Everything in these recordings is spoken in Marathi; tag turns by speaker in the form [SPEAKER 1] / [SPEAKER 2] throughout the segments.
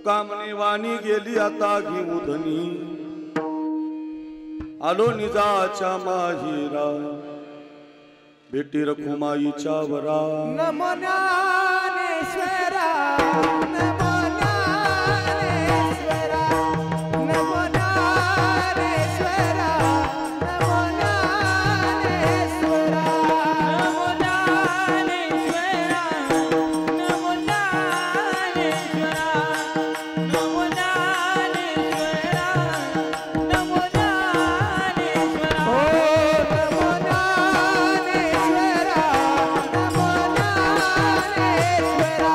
[SPEAKER 1] तुका म्हणे वाणी गेली आता घेऊ धनी आलो निजाच्या माहिरा भेटी रखुमाईच्या वरा
[SPEAKER 2] नमो ज्ञानेश्वरा नमो ज्ञानेश्वरा नमो ज्ञानेश्वरा नमो ज्ञानेश्वरा नमो ज्ञानेश्वरा नमो ज्ञानेश्वरा नमो ज्ञानेश्वरा नमो ज्ञानेश्वरा ओ नमो ज्ञानेश्वरा नमो ज्ञानेश्वरा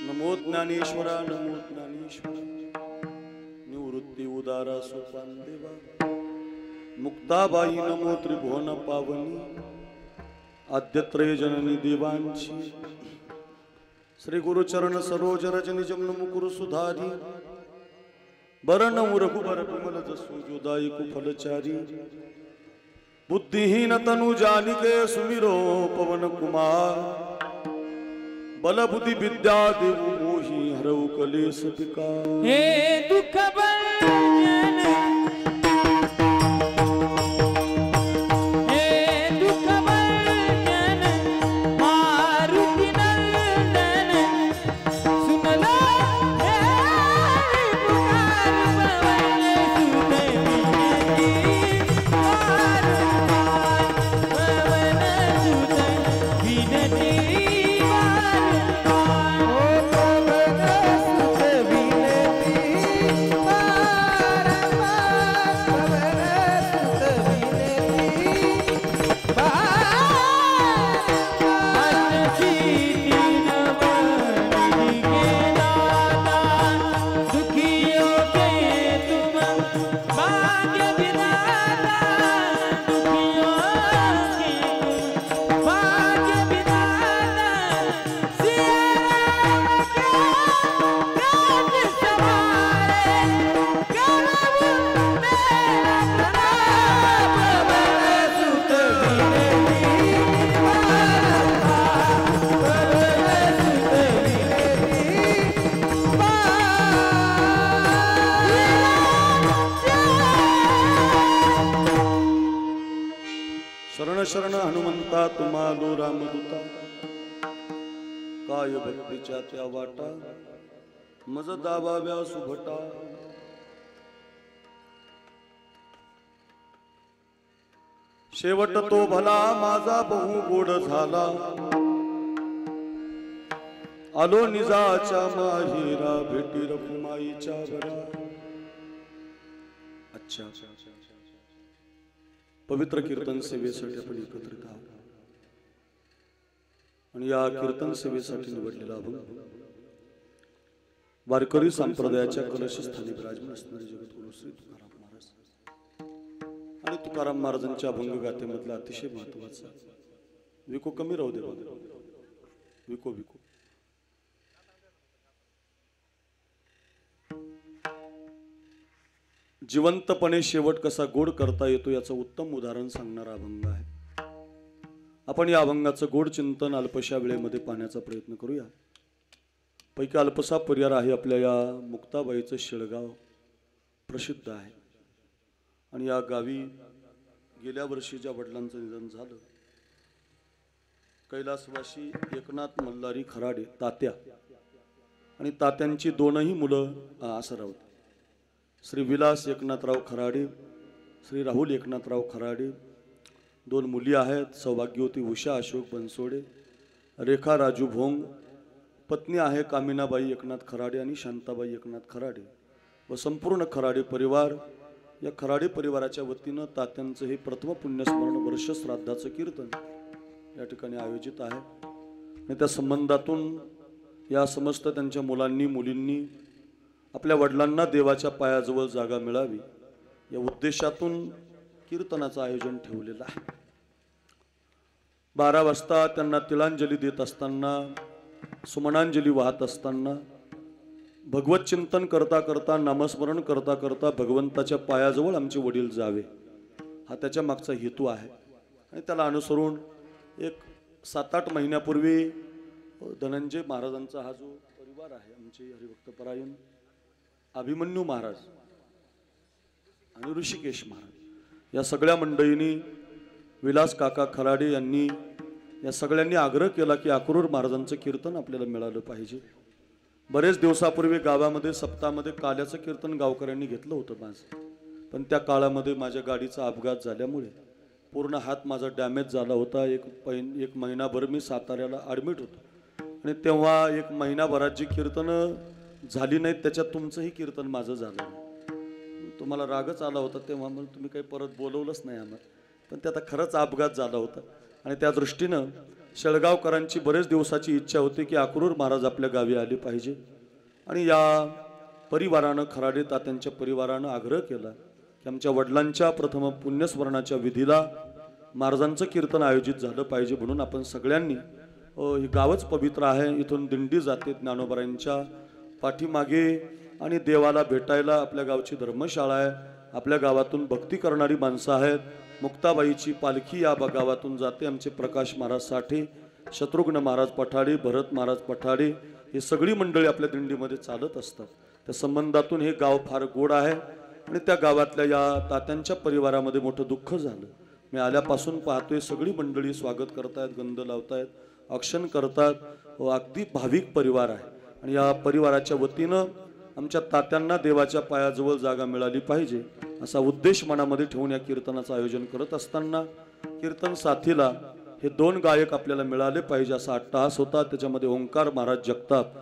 [SPEAKER 2] नमो
[SPEAKER 1] ज्ञानेश्वरा नमो ज्ञानेश्वरा निवृत्ती उदारा सोपान देवा मुक्ताबाई नमो त्रिभुवन पावनी आद्यत्रय जननी देवांची श्री गुरुचरण सरोज रजनी जमन मुकुर सुधारी बरण रघुबर विमल जसु जोदाई कुफलचारी बुद्धिहीन तनु जानिके सुमिरो पवन कुमार बल बुद्धि विद्या देव मोहि हरऊ कलेश विकार
[SPEAKER 2] हे दुख भंजन हे दुख भंजन मारुति नंदन सुन लो हे पुकार पवन सुत विनती पवन सुत विनती
[SPEAKER 1] शरण शरण हनुमंता तुम्हालो रामदूता काय भक्तीच्या त्या वाटा मज दाबाव्या सुभटा शेवट तो भला माझा बहु गोड झाला आलो निजाच्या माहिरा भेटी रखुमाईच्या वरा अच्छा पवित्र कीर्तन सेवेसाठी आपण एकत्रित आहोत आणि या कीर्तन सेवेसाठी निवडलेला अभंग वारकरी संप्रदायाच्या कलशस्थानी विराजमान असणारे जगद्गुरु श्री तुकाराम महाराज आणि तुकाराम महाराजांच्या अभंग गाथेमधला अतिशय महत्वाचा विको कमी राहू दे विको विको जिवंतपणे शेवट कसा गोड करता येतो याचं उत्तम उदाहरण सांगणारा अभंग आहे। आपण या अभंगाचं गोड चिंतन अल्पशा वेळेमध्ये पाहण्याचा प्रयत्न करूया। पैकी अल्पसा पर्याय आहे आपल्या या मुक्ताबाईचं शेळगाव प्रसिद्ध आहे. आणि या गावी गेल्या वर्षी ज्या वडिलांचं निधन झालं, कैलासवासी एकनाथ मल्हारी खराडे तात्या आणि तात्यांची दोनही मुलं असं राहत, श्री विलास एकनाथराव खराडे, श्री राहुल एकनाथराव खराडे. 2 मुली आहेत, सौभाग्यवती उषा अशोक बनसोडे, रेखा राजू भोंग. पत्नी आहे कामिनाबाई एकनाथ खराडे आणि शांताबाई एकनाथ खराडे व संपूर्ण खराडे परिवार. या खराडे परिवाराच्या वतीनं तात्यांचं हे प्रथम पुण्यस्मरण वर्ष श्राद्धाचं कीर्तन या ठिकाणी आयोजित आहे. आणि त्या संबंधातून या समस्त त्यांच्या मुलांनी मुलींनी आपल्या वडिलांना देवाच्या पायाजवळ जागा मिळावी या उद्देशातून कीर्तनाचं आयोजन ठेवलेलं आहे. 12 वाजता त्यांना तिळांजली देत असताना, सुमनांजली वाहत असताना, भगवत चिंतन करता करता, नामस्मरण करता करता भगवंताच्या पायाजवळ आमचे वडील जावे, हा त्याच्या मागचा हेतू आहे. आणि त्याला अनुसरून एक 7-8 महिन्यापूर्वी धनंजय महाराजांचा हा जो परिवार आहे, आमचे हरिभक्तपरायण अभिमन्यू महाराज आणि ऋषिकेश महाराज, या सगळ्या मंडळींनी, विलास काका खराडे यांनी, या सगळ्यांनी आग्रह केला की अक्रूर महाराजांचं कीर्तन आपल्याला मिळालं पाहिजे. बरेच दिवसापूर्वी गावामध्ये सप्ताहामध्ये काल्याचं कीर्तन गावकऱ्यांनी घेतलं होतं माझं, पण त्या काळामध्ये माझ्या गाडीचा अपघात झाल्यामुळे पूर्ण हात माझा डॅमेज झाला होता. एक महिनाभर मी साताऱ्याला ॲडमिट होतो. आणि तेव्हा 1 महिनाभरात जी कीर्तनं झाली नाहीत त्याच्यात तुमचंही कीर्तन माझं झालं. तुम्हाला रागच आला होता तेव्हा, मग तुम्ही काही परत बोलवलंच नाही आम्हाला. पण ते आता खरंच अपघात झाला होता. आणि त्या दृष्टीनं शेळगावकरांची बरेच दिवसाची इच्छा होती की अक्रूर महाराज आपल्या गावी आले पाहिजे. आणि या परिवारानं, खराडे तात्यांच्या परिवारानं आग्रह केला की आमच्या वडिलांच्या प्रथम पुण्यस्मरणाच्या विधीला महाराजांचं कीर्तन आयोजित झालं पाहिजे. म्हणून आपण सगळ्यांनी, हे गावच पवित्र आहे, इथून दिंडी जाते ज्ञानोबरायांच्या पाठीमागे, आणि देवाला भेटायला आपल्या गावची धर्मशाळा आहे, आपल्या गावातून भक्ती करणारी माणसं आहेत. मुक्ताबाईची पालखी या गावातून जाते. आमचे प्रकाश महाराज साठे, शत्रुघ्न महाराज पठाडे, भरत महाराज पठाडे, ही सगळी मंडळी आपल्या दिंडीमध्ये चालत असतात. त्या संबंधातून हे गाव फार गोड आहे. आणि त्या गावातल्या या तात्यांच्या परिवारामध्ये मोठं दुःख झालं. मी आल्यापासून पाहतोय सगळी मंडळी स्वागत करतायत, गंध लावतायत, औक्षण करतात. अगदी भाविक परिवार आहे. आणि या परिवाराच्या वतीनं आमच्या तात्यांना देवाच्या पायाजवळ जागा मिळाली पाहिजे असा उद्देश मनामध्ये ठेवून या कीर्तनाचं आयोजन करत असताना, कीर्तन साथीला हे 2 गायक आपल्याला मिळाले पाहिजे असा अट्टहास होता. त्याच्यामध्ये ओंकार महाराज जगताप,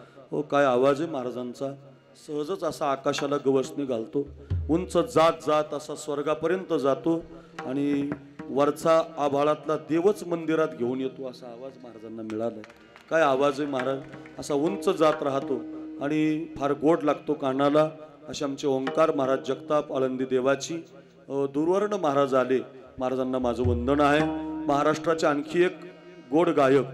[SPEAKER 1] काय आवाज आहे महाराजांचा, सहजच असा आकाशाला गवसणी घालतो, उंच जात जात असा स्वर्गापर्यंत जातो, आणि वरचा आभाळातला देवच मंदिरात घेऊन येतो असा आवाज महाराजांना मिळालाय. काय आवाज आहे महाराज, असा उंच जात राहतो आणि फार गोड लागतो कानाला. असे आमचे ओंकार महाराज जगताप, आळंदी देवाची. दुर्वर्ण महाराज आले, महाराजांना माझं वंदन आहे. महाराष्ट्राचे आणखी एक गोड गायक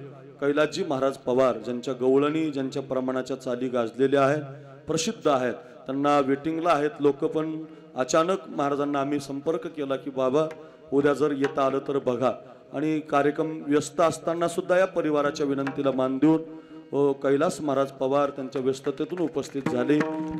[SPEAKER 1] कैलासजी महाराज पवार, ज्यांच्या गवळणी, ज्यांच्या प्रमाणाच्या चाली गाजलेल्या आहेत, प्रसिद्ध आहेत, त्यांना वेटिंगला आहेत लोक. पण अचानक महाराजांना आम्ही संपर्क केला की बाबा उद्या जर येता आलं तर बघा. आणि कार्यक्रम व्यस्त असताना सुद्धा या परिवाराच्या विनंतीला मान देऊन कैलास महाराज पवार त्यांच्या व्यस्ततेतून उपस्थित झाले.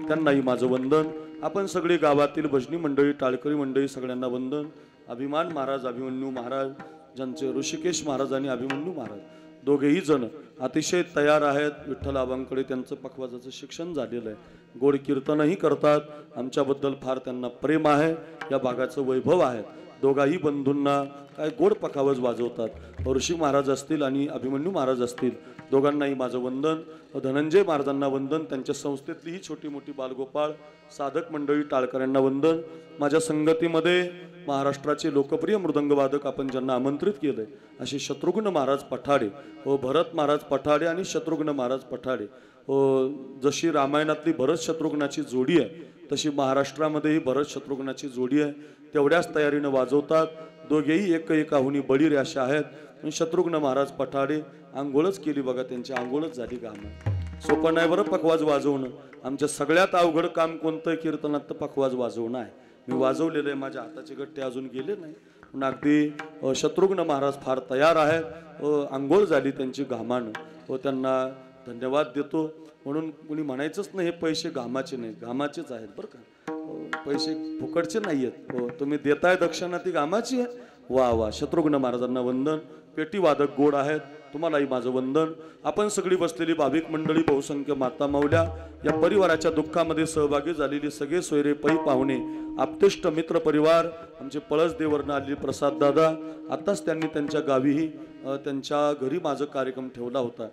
[SPEAKER 1] त्यांनाही माझं वंदन. आपण सगळी गावातील भजनी मंडळी, टाळकरी मंडळी, सगळ्यांना वंदन. अभिमान महाराज, अभिमन्यू महाराज, ज्यांचे ऋषिकेश महाराज आणि अभिमन्यू महाराज दोघेही जण अतिशय तयार आहेत. विठ्ठल आबांकडे त्यांचं पखवाजाचं शिक्षण झालेलं आहे, गोड कीर्तनही करतात. आमच्याबद्दल फार त्यांना प्रेम आहे, या भागाचं वैभव आहे. दोघाही बंधूंना काय गोड पखावज वाजवतात. ऋषी महाराज असतील आणि अभिमन्यू महाराज असतील, दोघांनाही माझं वंदन. धनंजय महाराजांना वंदन. त्यांच्या संस्थेतली ही छोटी मोठी बालगोपाळ साधक मंडळी, टाळकऱ्यांना वंदन. माझ्या संगतीमध्ये महाराष्ट्राचे लोकप्रिय मृदंगवादक आपण ज्यांना आमंत्रित केलंय असे शत्रुघ्न महाराज पठाडे, भरत महाराज पठाडे आणि शत्रुघ्न महाराज पठाडे. जशी रामायणातली भरत शत्रुघ्नाची जोडी आहे तशी महाराष्ट्रामध्येही भरत शत्रुघ्नाची जोडी आहे. तेवढ्याच तयारीनं वाजवतात. दोघेही एकाहुनी बळीर अशा आहेत. आणि शत्रुघ्न महाराज पठाडे आंघोळच केली बघा, त्यांची आंघोळच झाली गाणं. सोपं नाही बरं पखवाज वाजवणं. आमच्या सगळ्यात अवघड काम कोणतं पखवाज पखवाज वाजवणं आहे. मी वाजवलेलं आहे, माझ्या हाताचे गट्टे अजून गेले नाही. पण अगदी शत्रुघ्न महाराज फार तयार आहेत. आंघोळ झाली त्यांची घामानं. त्यांना धन्यवाद देतो. म्हणून कुणी म्हणायचंच नाही हे पैसे घामाचे नाही, घामाचेच आहेत बरं का. पैसे फुकटचे नाहीयेत हो, तुम्ही देताय दक्षिणा ती कामाची आहे. वा वा, शत्रुघ्न महाराजांना वंदन. पेटी वादक गोड आहेत, तुम्हालाही माझं वंदन. आपण सगळी बसलेली भाविक मंडळी, बहुसंख्य माता मावल्या, या परिवाराच्या दुःखामध्ये सहभागी झालेली सगळे सोयरे पै पाहुणे, आप्तेष्ट मित्र परिवार, आमचे पळस देवरनं आलेले प्रसाद दादा, आताच त्यांनी त्यांच्या गावीही त्यांच्या घरी माझा कार्यक्रम ठेवला होता.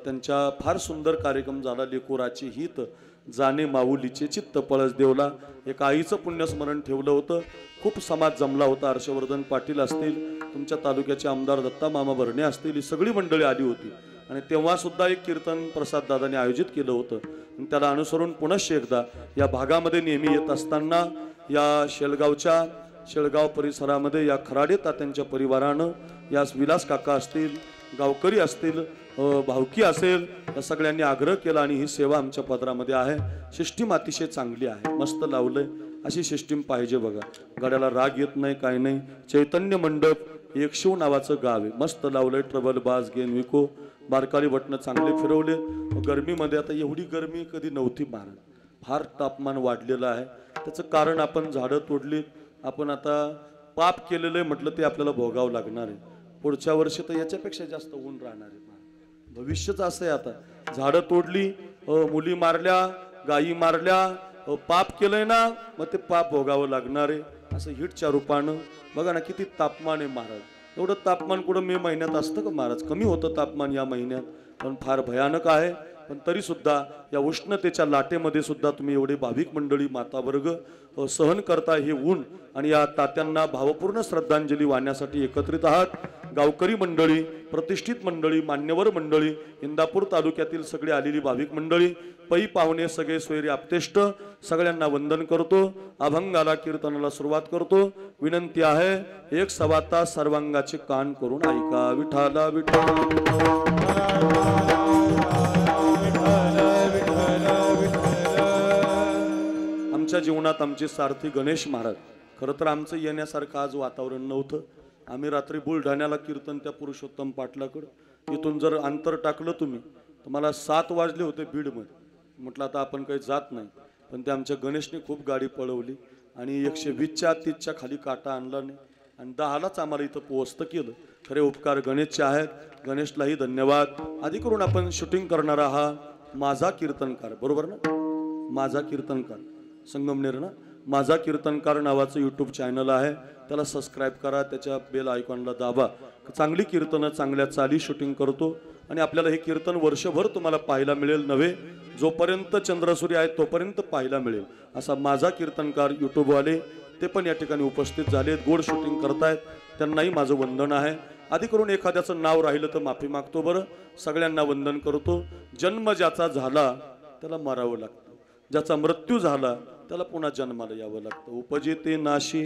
[SPEAKER 1] त्यांच्या फार सुंदर कार्यक्रम झाला. लेकोराची हित जाणे माऊलीचे चित्त पळस देवला. एक आईचं पुण्यस्मरण ठेवलं होतं. खूप समाज जमला होता. हर्षवर्धन पाटील असतील, तुमच्या तालुक्याचे आमदार दत्ता मामा भरणे असतील, ही सगळी मंडळी आली होती. आणि तेव्हा सुद्धा एक कीर्तन प्रसाद दादाने आयोजित केलं होतं. आणि त्याला अनुसरून पुनश्च एकदा या भागामध्ये नेहमी येत असताना या शेळगाव परिसरामध्ये या खराडे तात्यांच्या परिवारानं, या विलास काका असतील, गावकरी असतील, भावकी असेल, या सगळ्यांनी आग्रह केला. आणि ही सेवा आमच्या पदरामध्ये आहे. सिस्टीम अतिशय चांगली आहे, मस्त लावलंय. अशी सिस्टीम पाहिजे बघा. गाड्याला राग येत नाही, काय नाही. चैतन्य मंडप एकशिव नावाचं गाव आहे, मस्त लावलंय. ट्रबल बास गेन विको, बारकाली बटणं चांगले फिरवले. गरमीमध्ये आता एवढी गरमी कधी नव्हती महाराज. फार तापमान वाढलेलं आहे. त्याचं कारण आपण झाडं तोडली, आपण आता पाप केलेलं आहे म्हटलं ते आपल्याला भोगावं लागणार आहे. पुढच्या वर्षी तर याच्यापेक्षा जास्त ऊन राहणार आहे. भविष्यच असं आहे. आता झाडं तोडली, मुली मारल्या, गायी मारल्या, पाप केलंय ना, मग ते पाप भोगावं लागणार आहे. असं हिटच्या रूपानं बघा ना किती तापमान आहे महाराज. एवढं तापमान कुठं मे महिन्यात असतं का महाराज? कमी होतं तापमान या महिन्यात, पण फार भयानक आहे. पण तरी सुद्धा या उष्णतेच्या लाटेमध्ये सुद्धा तुम्ही एवढे भाविक मंडळी, माता वर्ग सहन करता हे ऊन. आणि या तात्यांना भावपूर्ण श्रद्धांजली वाहण्यासाठी एकत्रित आहात. गावकरी मंडळी, प्रतिष्ठित मंडळी, मान्यवर मंडळी, इंदापूर तालुक्यातील सगळे आलेली भाविक मंडळी, पै पाहुणे, सगळे सोयरे आप्तेष्ट, सगळ्यांना वंदन करतो. अभंगाला, कीर्तनाला सुरुवात करतो. विनंती आहे, 1 तास सर्वांगाचे कान करून ऐका. विठाला विठ्ठल. आमच्या जीवनात आमचे सारथी गणेश महाराज. खरं तर आमचं येण्यासारखं आज वातावरण नव्हतं. आम्ही रात्री बुलढाण्याला कीर्तन त्या पुरुषोत्तम पाटलाकडं, इथून जर अंतर टाकलं तुम्ही तर मला 7 वाजले होते बीडमध्ये. म्हटलं आता आपण काही जात नाही, पण ते आमच्या गणेशने खूप गाडी पळवली आणि 120च्या 30च्या खाली काटा आणला नाही आणि 10लाच आम्हाला इथं पोहोचतं केलं. खरे उपकार गणेशचे आहेत. गणेशलाही धन्यवाद. आधी करून आपण शूटिंग करणारा हा माझा कीर्तनकार, बरोबर ना? माझा कीर्तनकार संगमनेर ना. माझा कीर्तनकार नावाचं यूट्यूब चॅनल आहे, त्याला सबस्क्राईब करा, त्याच्या बेल आयकॉनला दाबा. चांगली कीर्तनं, चांगल्या चाली शूटिंग करतो आणि आपल्याला हे कीर्तन वर्षभर तुम्हाला पाहायला मिळेल नव्हे, जोपर्यंत चंद्रसूर्य आहे तोपर्यंत पाहायला मिळेल. असा माझा कीर्तनकार यूट्यूबवाले ते पण या ठिकाणी उपस्थित झालेत, गोड शूटिंग करतायत. त्यांनाही माझं वंदन आहे. आधी करून एखाद्याचं नाव राहिलं तर माफी मागतो. बरं, सगळ्यांना वंदन करतो. जन्म ज्याचा झाला त्याला मरावं लागतं, ज्याचा मृत्यू झाला त्याला पुन्हा जन्माला यावं लागतं. उपजे ते नाशी,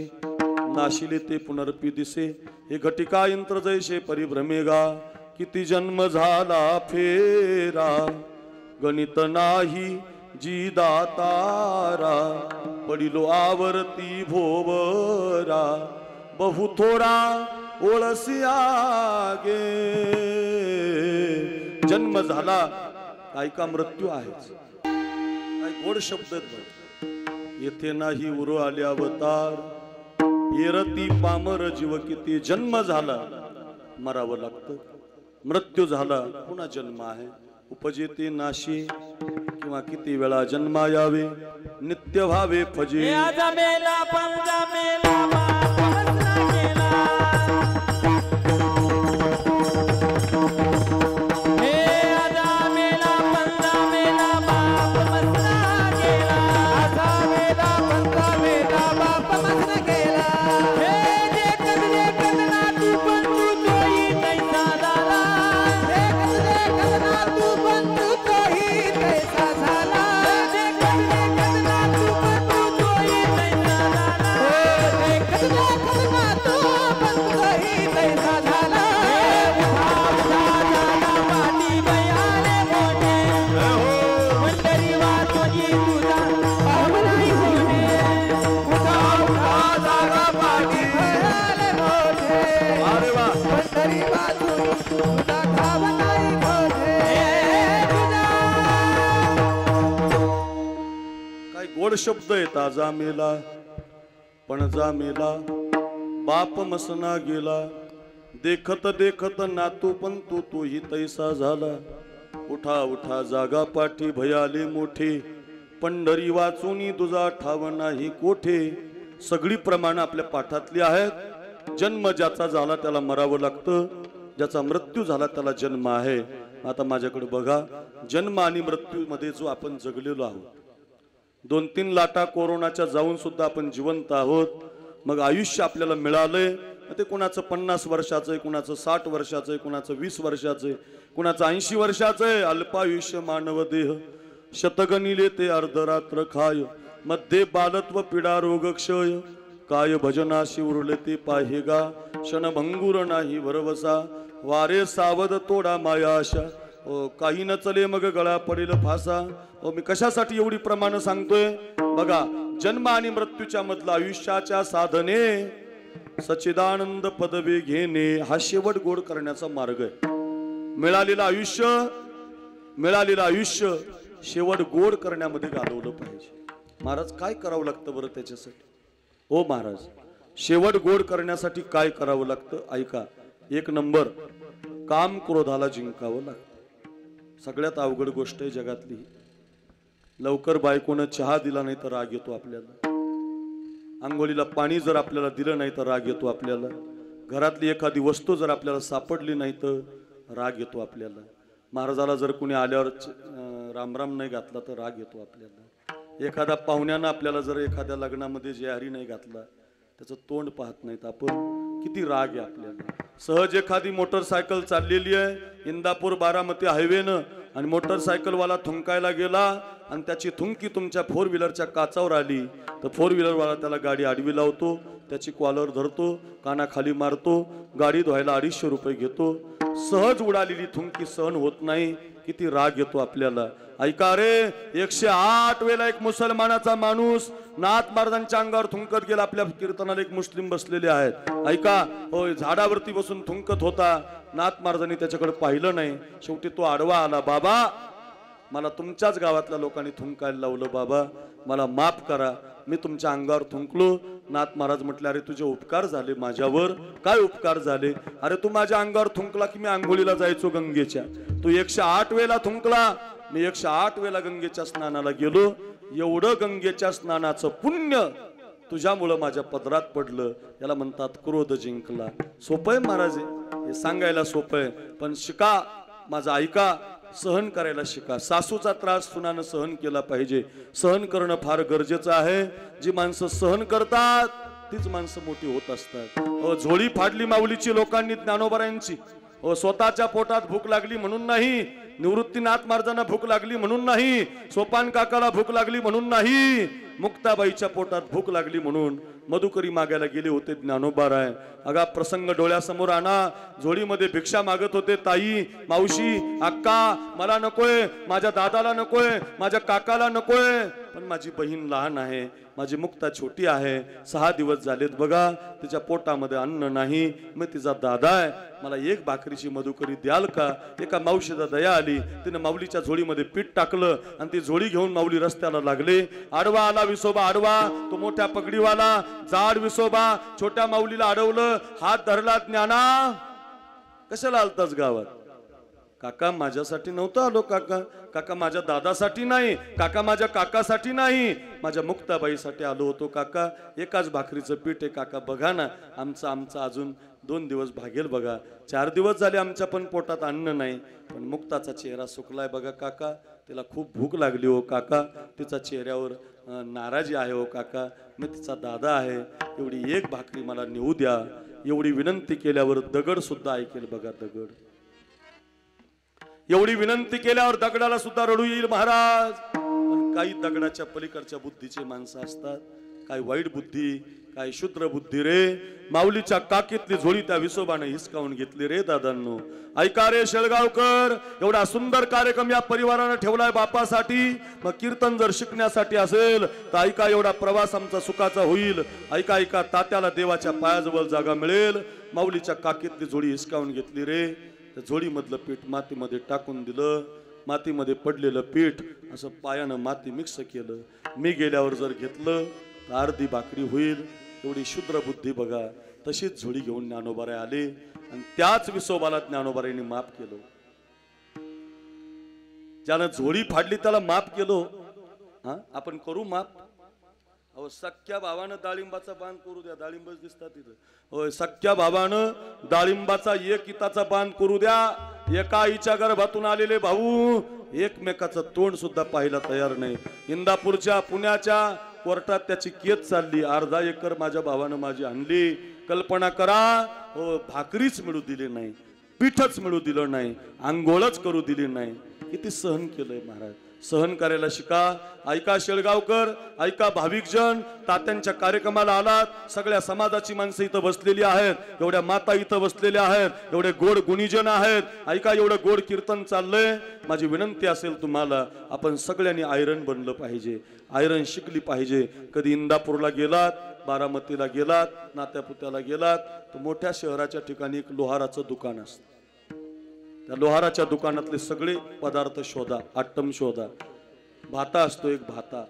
[SPEAKER 1] नाशिले ते पुनर्पी दिसे, हे घटिका यंत्र जैसे परिभ्रमेगा. किती जन्म झाला फेरा, गणित नाही जी दातारा. पडिलो आवर्ती भोवरा, बहु थोडा ओळसिया गे. जन्म झाला काय का मृत्यू आहेच. काय गोड शब्द आहेत. येथे नाही उरो आले अवतार, येरती पामर जीव. किती जन्म झाला मरावं लागतं, मृत्यू झाला पुन्हा जन्म आहे. उपजेते नाशी किंवा किती वेळा जन्मा यावे, नित्य व्हावे फजे. गोड शब्द आहे ताजा मेला पणजा मेला बाप मसना गेला देखत देखत नातू पण तोही तैसा झाला उठा उठा जागा पाठी भयाले मोठे पंढरी वाचूनी तुझा ठाव नाही कोठे सगळी प्रमाण आपल्या पाठातली आहेत जन्म ज्याचा झाला त्याला मरावं लागतं ज्याचा मृत्यू झाला त्याला जन्म आहे आता माझ्याकडे बघा जन्म आणि मृत्यू मध्ये जो आपण जगलेलो आहोत 2-3 लाटा कोरोनाच्या जाऊन सुद्धा आपण जिवंत आहोत मग आयुष्य आपल्याला मिळालंय ते कुणाचं 50 वर्षाचं आहे कुणाचं 60 वर्षाचं आहे कुणाचं 20 वर्षाचं आहे कुणाचं 80 वर्षाचं आहे अल्पायुष्य मानव देह शतगणिले ते अर्धरात्र खाय मध्ये बालत्व पीडा रोग क्षय काय भजनाशी उरले ते पाहेगा क्षणभंगुर नाही वरवसा वारे सावध तोडा माया आशा ओ काही न चले मग गळा पडेल फासा ओ मी कशासाठी एवढी प्रमाण सांगतोय बघा जन्म आणि मृत्यूच्या मधला आयुष्याच्या साधने सच्चिदानंद पदवी घेणे हा शेवट गोड करण्याचा मार्ग आहे मिळालेलं आयुष्य शेवट गोड करण्यामध्ये घालवलं पाहिजे महाराज काय करावं लागतं बरं त्याच्यासाठी हो महाराज शेवट गोड करण्यासाठी काय करावं लागतं ऐका 1 नंबर काम क्रोधाला जिंकावं लागतं सगळ्यात अवघड गोष्ट आहे जगातली लवकर बायकोनं चहा दिला नाही तर राग येतो आपल्याला आंघोळीला पाणी जर आपल्याला दिलं नाही तर राग येतो आपल्याला घरातली एखादी वस्तू जर आपल्याला सापडली नाही तर राग येतो आपल्याला महाराजाला जर कुणी आल्यावर रामराम नाही घातला तर राग येतो आपल्याला एखाद्या पाहुण्यानं आपल्याला जर एखाद्या लग्नामध्ये जेहारी नाही घातला त्याचं तोंड पाहत नाहीत आपण किती राग आहे आपल्याला सहज एखादी मोटरसायकल चाललेली आहे इंदापूर बारामती हायवेनं आणि मोटरसायकलवाला थुंकायला गेला आणि त्याची थुंकी तुमच्या 4 व्हीलरच्या काचावर आली तर 4 व्हीलरवाला त्याला गाडी आडवी लावतो त्याची कॉलर धरतो कानाखाली मारतो गाडी धुवायला 250 रुपये घेतो सहज उडालेली थुंकी सहन होत नाही किती राग येतो आपल्याला ऐका रे 108 वेळा एक मुसलमानाचा माणूस नाथ महाराजांच्या अंगावर थुंकत गेला आपल्या कीर्तनाला एक मुस्लिम बसलेले आहेत ऐका होय झाडावरती बसून थुंकत होता नाथ महाराजांनी त्याच्याकडे पाहिलं नाही शेवटी तो आडवा आला बाबा मला तुमच्याच गावातल्या लोकांनी थुंकायला लावलं बाबा मला माफ करा मी तुमच्या अंगावर थुंकलो नाथ महाराज म्हटले अरे तुझे उपकार झाले माझ्यावर काय उपकार झाले अरे तू माझ्या अंगावर थुंकला की मी आंघोळीला जायचो गंगेच्या तू 108 वेळा थुंकला मी 108 वेळा गंगेच्या स्नानाला गेलो एवढं गंगेच्या स्नानाचं पुण्य तुझ्यामुळं माझ्या पदरात पडलं याला म्हणतात क्रोध जिंकला सोपं आहे महाराज हे सांगायला सोपं आहे पण शिका माझा ऐका सहन करायला शिका सासूचा त्रास सुनानं सहन केला पाहिजे सहन करणं फार गरजेचं आहे जी माणसं सहन करतात तीच माणसं मोठी होत असतात झोळी फाडली माऊलीची लोकांनी ज्ञानोबरायांची स्वतःच्या पोटात भूक लागली म्हणून नाही निवृत्तीनाथ महाराजांना भूक लागली म्हणून नाही सोपान काकाला भूक लागली म्हणून नाही मुक्ताबाईच्या पोटात भूक लागली म्हणून मधुकरी मागायला गेले होते ज्ञानोबाराय अगा प्रसंग डोळ्यासमोर आणा झोळीमध्ये भिक्षा मागत होते ताई मावशी अक्का मला नकोय माझ्या दादाला नकोय माझ्या काकाला नकोय पण माझी बहीण लहान आहे माझी मुक्ता छोटी आहे 6 दिवस झालेत बघा तिच्या पोटामध्ये अन्न नाही मी तिचा दादा आहे मला एक भाकरीची मधुकरी द्याल का एका मावशीचा दया आली तिने माऊलीच्या झोळीमध्ये पीठ टाकलं आणि ती झोळी घेऊन माऊली रस्त्याला लागले आडवा आला विसोबा आडवा तो मोठ्या पगडीवाला जाड विसोबा छोट्या माऊलीला अडवलं हात धरला ज्ञाना कशाला आलताच गावात काका माझ्यासाठी नव्हतं आलो काका काका माझ्या दादासाठी नाही काका माझ्या काकासाठी नाही माझ्या मुक्ताबाईसाठी आलो होतो काका एकाच भाकरीचं पीठ आहे काका बघा ना आमचं अजून 2 दिवस भागेल बघा 4 दिवस झाले आमच्या पण पोटात अन्न नाही पण मुक्ताचा चेहरा सुकलाय बघा काका तिला खूप भूक लागली हो काका तिचा चेहऱ्यावर नाराजी आहे हो काका मी तिचा दादा आहे एवढी एक भाकरी मला नेऊ द्या एवढी विनंती केल्यावर दगड सुद्धा ऐकेल बघा दगड एवढी विनंती केल्यावर दगडाला सुद्धा रडू येईल महाराज पण काही दगडाच्या पलीकडच्या बुद्धीचे माणसं असतात काही वाईट बुद्धी काही शुद्र बुद्धी रे माऊलीच्या काकीतली झोळी त्या विसोबाने हिसकावून घेतली रे दादांनो ऐका रे शेळगावकर एवढा सुंदर कार्यक्रम या परिवाराने ठेवलाय बापासाठी मग कीर्तन जर शिकण्यासाठी असेल तर ऐका एवढा प्रवास आमचा सुखाचा होईल ऐका ऐका तात्याला देवाच्या पायाजवळ जागा मिळेल माऊलीच्या काकीतली झोळी हिसकावून घेतली रे त्या झोळीमधलं पीठ मातीमध्ये टाकून दिलं मातीमध्ये पडलेलं पीठ असं पायानं माती मिक्स केलं. मी गेल्यावर जर घेतलं तर अर्धी भाकरी होईल, एवढी शुद्र बुद्धी बघा. तशीच झोळी घेऊन ज्ञानोबाराय आले आणि त्याच विसोबाला ज्ञानोबारायांनी माफ केलं. ज्यानं झोळी फाडली त्याला माफ केलं. हा, आपण करू माफ? अहो, सख्या भावानं डाळिंबाचा बांध करू द्या, डाळिंबच दिसतात तिथं. होय, सख्या भावानं डाळिंबाचा एक इताचा बांध करू द्या. एका आईच्या गर्भातून आलेले भाऊ एकमेकाचं तोंड सुद्धा पाहायला तयार नाही. इंदापूरच्या पुण्याच्या कोर्टात त्याची केस चालली. अर्धा एकर माझ्या भावानं माझी आणली. कल्पना करा, हो, भाकरीच मिळू दिली नाही, पीठच मिळू दिलं नाही, आंघोळच करू दिली नाही. किती सहन केलंय महाराज. सहन करायला शिका. ऐका शेळगावकर, ऐका भाविकजन, तात्यांच्या कार्यक्रमाला आलात. सगळ्या समाजाची माणसं इथं बसलेली आहेत, एवढ्या माता इथं बसलेल्या आहेत, एवढे गोड गुणीजन आहेत. ऐका, एवढं गोड कीर्तन चाललंय. माझी विनंती असेल तुम्हाला, आपण सगळ्यांनी आयरन बनलं पाहिजे, आयरन शिकली पाहिजे. कधी इंदापूरला गेलात, बारामतीला गेलात, नात्यापुत्याला गेलात तर मोठ्या शहराच्या ठिकाणी एक लोहाराचं दुकान असतं. त्या लोहाराच्या दुकानातले सगळे पदार्थ शोधा, आटम शोधा. भाता असतो एक, भाता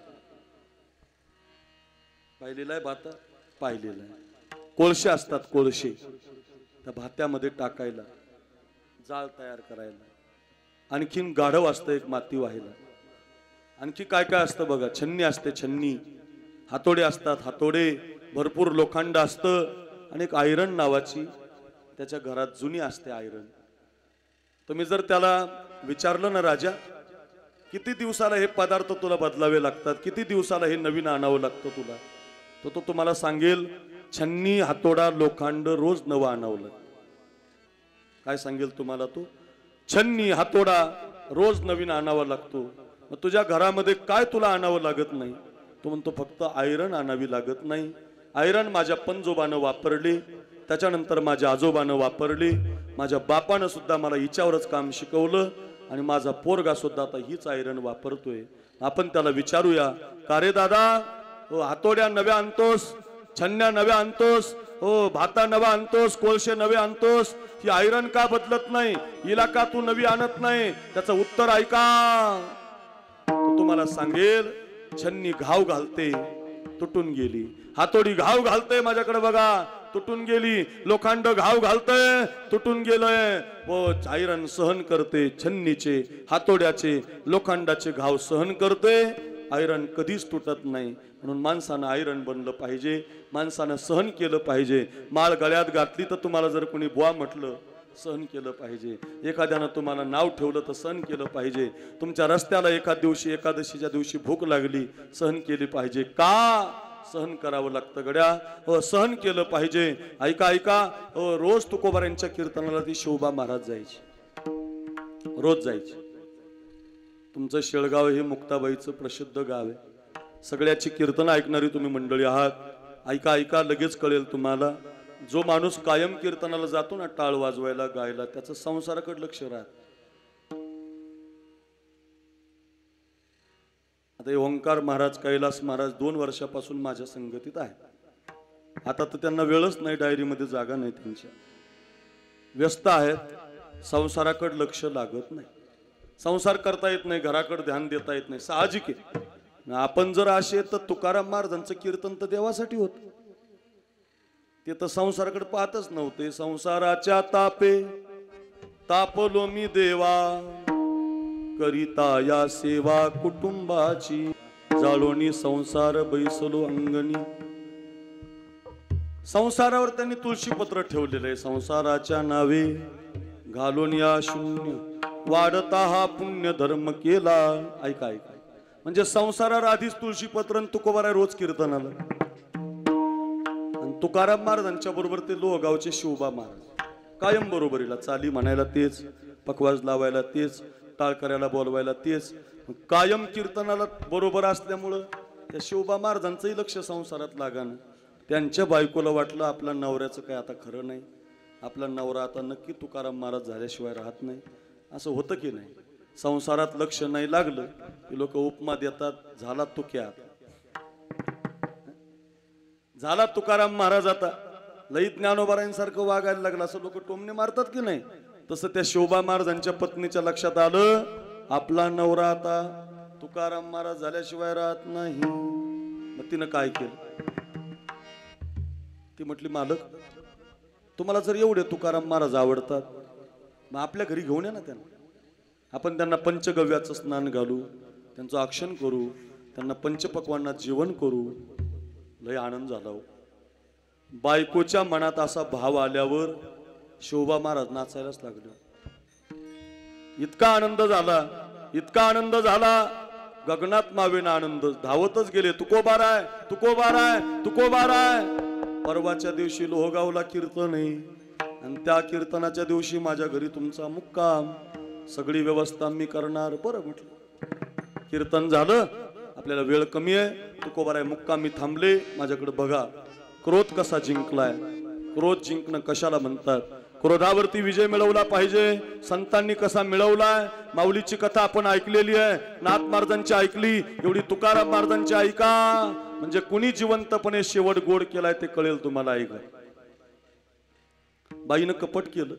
[SPEAKER 1] पाहिलेला आहे, भाता पाहिलेला आहे. कोळशे असतात, कोळशे त्या भात्यामध्ये टाकायला, जाळ तयार करायला. आणखीन गाढव असतं एक, माती व्हायला. आणखी काय काय असतं बघा. छन्नी असते, छन्नी. हातोडे असतात, हातोडे. भरपूर लोखंड असतं. आणि एक आयरन नावाची त्याच्या घरात जुनी असते आयरन. तुम्ही जर त्याला विचारलं ना, राजा किती दिवसाला हे पदार्थ तुला बदलावे लागतात, किती दिवसाला हे नवीन आणावं लागतं तुला, तर तो तुम्हाला सांगेल छन्नी, हातोडा, लोखंड रोज नवं आणावं लागतं. काय सांगेल तुम्हाला तो? छन्नी, हातोडा रोज नवीन आणावा लागतो. मग तुझ्या घरामध्ये काय तुला आणावं लागत नाही? तो म्हणतो फक्त आयरन आणावी लागत नाही. आयरन माझ्या पंजोबानं वापरली, त्याच्यानंतर माझ्या आजोबानं वापरली, माझ्या बापानं सुद्धा मला हिच्यावरच काम शिकवलं आणि माझा पोरगा सुद्धा आता हीच आयरन वापरतोय. आपण त्याला विचारूया, का रे दादा, हो हातोड्या नव्या आणतोस, छन्न्या नव्या आणतोस, हो भाता नवा आणतोस, कोळशे नवे आणतोस, ही आयरन का बदलत नाही, हिला का तू नवी आणत नाही? त्याचं उत्तर ऐका. तो तुम्हाला सांगेल छन्नी घाव घालते, तुटून गेली. हातोडी घाव घालते, माझ्याकडे बघा, तुटून गेली. लोखंड घाव घालतंय, तुटून गेलंय. व आयरन सहन करते, छन्नीचे, हातोड्याचे, लोखंडाचे घाव सहन करते. आयरन कधीच तुटत नाही. म्हणून माणसानं आयरन बनलं पाहिजे, माणसानं सहन केलं पाहिजे. माळ गळ्यात घातली तर तुम्हाला जर कोणी बुवा म्हटलं, सहन केलं पाहिजे. एखाद्यानं तुम्हाला नाव ठेवलं तर सहन केलं पाहिजे. तुमच्या रस्त्याला एका दिवशी, एकादशीच्या दिवशी भूक लागली, सहन केली पाहिजे. का सहन करावं लागतं गड्या? हो, सहन केलं पाहिजे. ऐका ऐका, हो, रोज तुकोबारांच्या कीर्तनाला ती शोभा महाराज जायची, रोज जायची. तुमचं शेळगाव हे मुक्ताबाईचं प्रसिद्ध गाव आहे. सगळ्याची कीर्तन ऐकणारी तुम्ही मंडळी आहात. ऐका ऐका, लगेच कळेल तुम्हाला. जो माणूस कायम कीर्तनाला जातो ना, टाळ वाजवायला, गायला, त्याचं संसाराकडे लक्ष राहत. आता हे ओंकार महाराज, कैलास महाराज 2 वर्षापासून माझ्या संगतीत आहे. आता तर त्यांना वेळच नाही, डायरीमध्ये जागा नाही त्यांच्या, व्यस्त आहेत. संसाराकडे लक्ष लागत नाही, संसार करता येत नाही, घराकडे ध्यान देता येत नाही, साहजिक आहे. आपण जर असे तर तुकाराम महाराजांचं कीर्तन तर देवासाठी होत, ते तर संसाराकडे पाहतच नव्हते. संसाराच्या तापे तापलो मी देवा, करिता या सेवा कुटुंबाची, जाळोनी संसार बैसलो अंगणी. संसारावर त्यांनी तुळशीपत्र ठेवलेलं आहे. संसाराच्या नावे घालून या शून्य, वाढता हा पुण्य धर्म केला. ऐका ऐका, म्हणजे संसारावर आधीच तुळशीपत्र आणि तुकोबारा रोज कीर्तनाला. आणि तुकाराम महाराजांच्या बरोबर ते लोहगावचे शिवबा महाराज कायम बरोबरीला, चाली म्हणायला तेच, पखवाज लावायला तेच, टाळ करायला बोलवायला तेच, कायम कीर्तनाला बरोबर असल्यामुळं त्या शिवबा महाराजांचंही लक्ष संसारात लागान. त्यांच्या बायकोला वाटलं आपल्या नवऱ्याचं काय आता खरं नाही, आपला नवरा आता नक्की तुकाराम महाराज झाल्याशिवाय राहत नाही. असं होतं की नाही? संसारात लक्ष नाही लागलं की लोक उपमा देतात, झाला तुक्यात, झाला तुकाराम महाराज आता लई ज्ञानोबारांसारखं वागायला लागलं, असं लोक टोमणे मारतात की नाही? तसं त्या शोभा महाराजांच्या पत्नीच्या लक्षात आलं, आपला नवरा आता तुकाराम महाराज झाल्याशिवाय राहत नाही. मग तिनं काय केलं? ती म्हटली, मालक तुम्हाला जर एवढे तुकाराम महाराज आवडतात मग आपल्या घरी घेऊन या ना त्यांना. आपण त्यांना पंचगव्याचं स्नान घालू, त्यांचं आक्षण करू, त्यांना पंचपक्वांनात जेवण करू. लय आनंद झाला हो. बायकोच्या मनात असा भाव आल्यावर शोभा महाराज नाचायलाच लागले. इतका आनंद झाला, इतका आनंद झाला, गगनात मावेना आनंद. धावतच गेले, तुकोबाराय तुकोबाराय तुकोबाराय. परवाच्या दिवशी लोहगावला कीर्तन आहे आणि त्या कीर्तनाच्या दिवशी माझ्या घरी तुमचा मुक्काम, सगळी व्यवस्था मी करणार. बरं म्हटलं. कीर्तन झालं, आपल्याला वेळ कमी आहे, तुकोबाराय मुक्काम. मी थांबले. माझ्याकडे बघा, क्रोध कसा जिंकलाय. क्रोध जिंकणं कशाला म्हणतात? क्रोधावरती विजय मिळवला पाहिजे. संतांनी कसा मिळवलाय. माऊलीची कथा आपण ऐकलेली आहे, नाथ महाराजांची ऐकली, एवढी तुकाराम महाराजांची ऐका. म्हणजे कुणी जिवंतपणे शेवट गोड केलाय ते कळेल तुम्हाला. ऐका. बाईनं कपट केलं.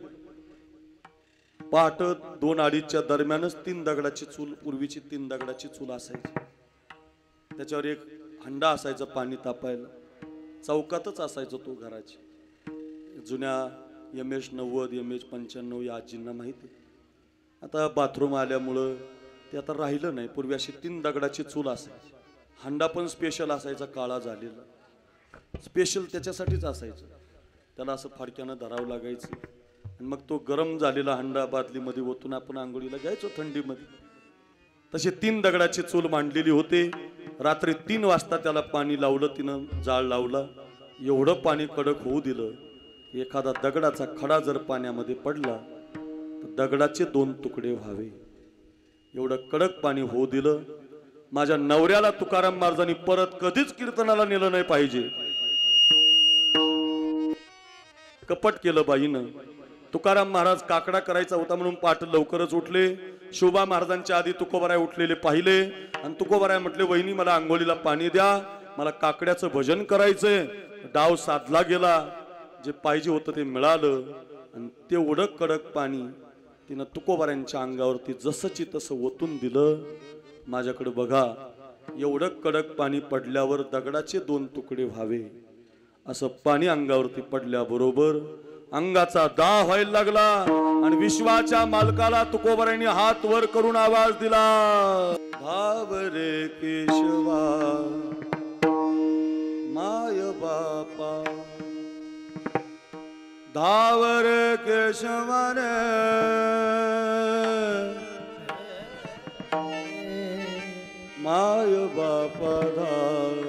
[SPEAKER 1] पहाट 2-2:30च्या दरम्यानच 3 दगडाची चूल, पूर्वीची 3 दगडाची चूल असायची. त्याच्यावर एक हंडा असायचा पाणी तापायला. चौकातच असायचा तो घराची. जुन्या MS 90, MS 95 या आजींना माहिती. आता बाथरूम आल्यामुळं ते आता राहिलं नाही. पूर्वी अशी 3 दगडाची चूल असायची. हंडा पण स्पेशल असायचा, काळा झालेला, स्पेशल त्याच्यासाठीच असायचं. त्याला असं फाडक्यानं धरावं लागायचं आणि मग तो गरम झालेला हंडा बादलीमध्ये ओतून आपण आंघोळीला घ्यायचो थंडीमध्ये. तसे 3 दगडाची चूल मांडलेली होते. रात्री 3 वाजता त्याला पाणी लावलं, तिनं जाळ लावला. एवढं पाणी कडक होऊ दिलं, एखादा दगडाचा खडा जर पाण्यामध्ये पडला तर दगडाचे 2 तुकडे व्हावे, एवढं कडक पाणी होऊ दिलं. माझ्या नवऱ्याला तुकाराम महाराजांनी परत कधीच कीर्तनाला नेलं नाही पाहिजे. कपट केलं बाईनं. तुकाराम महाराज काकडा करायचा होता म्हणून पहाटे लवकरच उठले. शोभा महाराजांच्या आधी तुकोबाराय उठलेले पाहिले आणि तुकोबाराय म्हटले, वहिनी मला आंघोळीला पाणी द्या, मला काकड्याचं भजन करायचंय. डाव साधला गेला, जे पाहिजे होतं ते मिळालं आणि तेवढं कडक पाणी तिनं तुकोबारायांच्या अंगावरती जसंची तसं ओतून दिलं. माझ्याकडे बघा, एवढं कडक पाणी पडल्यावर दगडाचे 2 तुकडे व्हावे असं पाणी अंगावरती पडल्याबरोबर अंगाचा दाह व्हायला लागला आणि विश्वाच्या मालकाला तुकोबारायांनी हात वर करून आवाज दिला, भाव रे केशवा माय बापा, धावर केशवन माय बापा धाव.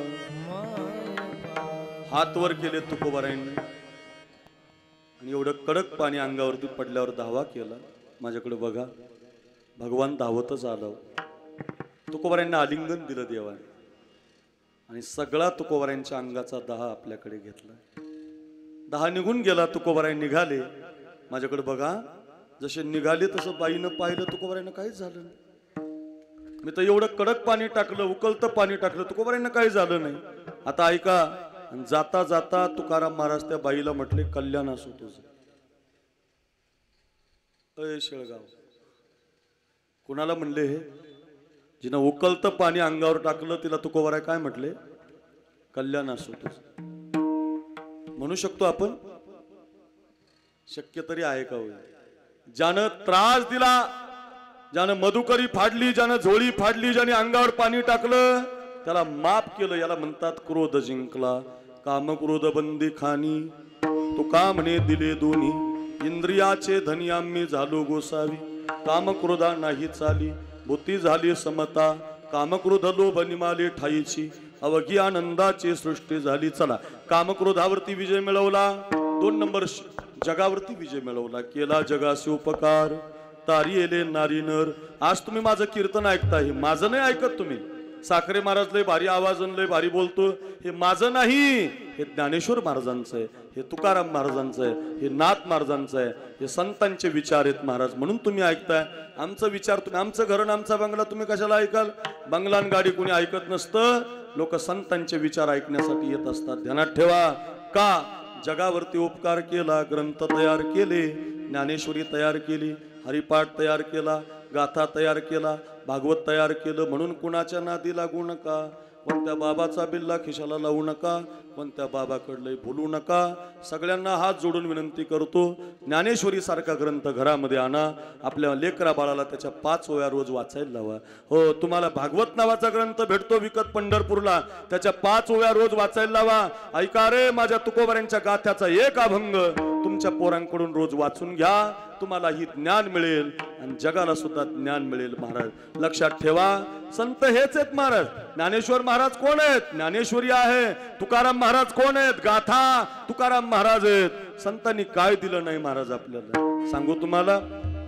[SPEAKER 1] हात वर केले तुकोबारायांनी आणि एवढं कडक पाणी अंगावरती पडल्यावर धावा केला. माझ्याकडे बघा, भगवान धावतच आला. तुकोबारायांना आलिंगन दिलं देवाने आणि सगळा तुकोबारायांच्या अंगाचा दाह आपल्याकडे घेतला. दाह निघून गेला. तुकोबाराय निघाले. माझ्याकडे बघा, जसे निघाले तसं बाईनं पाहिलं, तुकोबारायांना काहीच झालं नाही. मी तर एवढं कडक पाणी टाकलं, उकळतं पाणी टाकलं, तुकोबारायांना काही झालं नाही. आता ऐका. जाता जाता तुकाराम महाराज त्या बाईला म्हटले, कल्याण असो तुझं. अय शेळगाव, कुणाला म्हणले हे? जिनं उकळतं पाणी अंगावर टाकलं तिला तुकोबाराय काय म्हटले? कल्याण असो तुझं. म्हणू शकतो आपण? शक्य तरी आहे का? ज्यानं त्रास दिला, ज्यानं मधुकरी फाडली, ज्यानं झोळी फाडली, ज्याने अंगावर पाणी टाकलं, त्याला माफ केलं. याला म्हणतात क्रोध जिंकला. काम क्रोध बंदी खानी, तुका म्हणे दिले दोन्ही, इंद्रियाचे धनी आम्ही झालो गोसावी. काम क्रोधा नाही चाली, बुद्धी झाली समता, काम क्रोध लोभ निमाले ठाईची, अवघी आनंदाची सृष्टी झाली. चला, कामक्रोधावरती विजय मिळवला. 2 नंबर जगावरती विजय मिळवला. केला जगाशी उपकार, तारी येले नारी नर. आज तुम्ही माझं कीर्तन ऐकताय, हे माझं नाही ऐकत तुम्ही. साखरे महाराज लय भारी आवाज लय भारी बोलतो, हे माझं नाही, हे ज्ञानेश्वर महाराजांचं आहे, हे तुकाराम महाराजांचं आहे, हे नाथ महाराजांचं आहे, हे संतांचे विचार आहेत महाराज, म्हणून तुम्ही ऐकताय. आमचं विचार तुम्ही, आमचं घर आमचा बंगला तुम्ही कशाला ऐकाल? बंगला गाडी कोणी ऐकत नसतं. लोक संतांचे विचार ऐकण्यासाठी येत असतात. ध्यानात ठेवा. का? जगावरती उपकार केला, ग्रंथ तयार केले, ज्ञानेश्वरी तयार केली, हरिपाठ तयार केला, गाथा तयार केला, भागवत तयार केलं म्हणून कुणाच्या नादी लागू नका. कोणत्या बाबाचा बिल्ला खिशाला लावू नका, कोणत्या बाबाकडलंही भुलू नका. सगळ्यांना हात जोडून विनंती करतो, ज्ञानेश्वरी सारखा ग्रंथ घरामध्ये आणा. आपल्या लेकरा बाळाला त्याच्या 5 ओव्या रोज वाचायला लावा. हो, तुम्हाला भागवत नावाचा ग्रंथ भेटतो विकत पंढरपूरला, त्याच्या 5 ओव्या रोज वाचायला लावा. ऐका रे माझ्या तुकोबाऱ्यांच्या गाथ्याचा एक अभंग तुमच्या पोरांकडून रोज वाचून घ्या. तुम्हाला ही ज्ञान मिळेल आणि जगाला सुद्धा ज्ञान मिळेल. महाराज लक्षात ठेवा, संत हेच आहेत महाराज. ज्ञानेश्वर महाराज कोण आहेत? ज्ञानेश्वरी आहे. तुकाराम महाराज कोण आहेत? गाथा तुकाराम महाराज आहेत. संतांनी काय दिलं नाही महाराज आपल्याला सांगू तुम्हाला.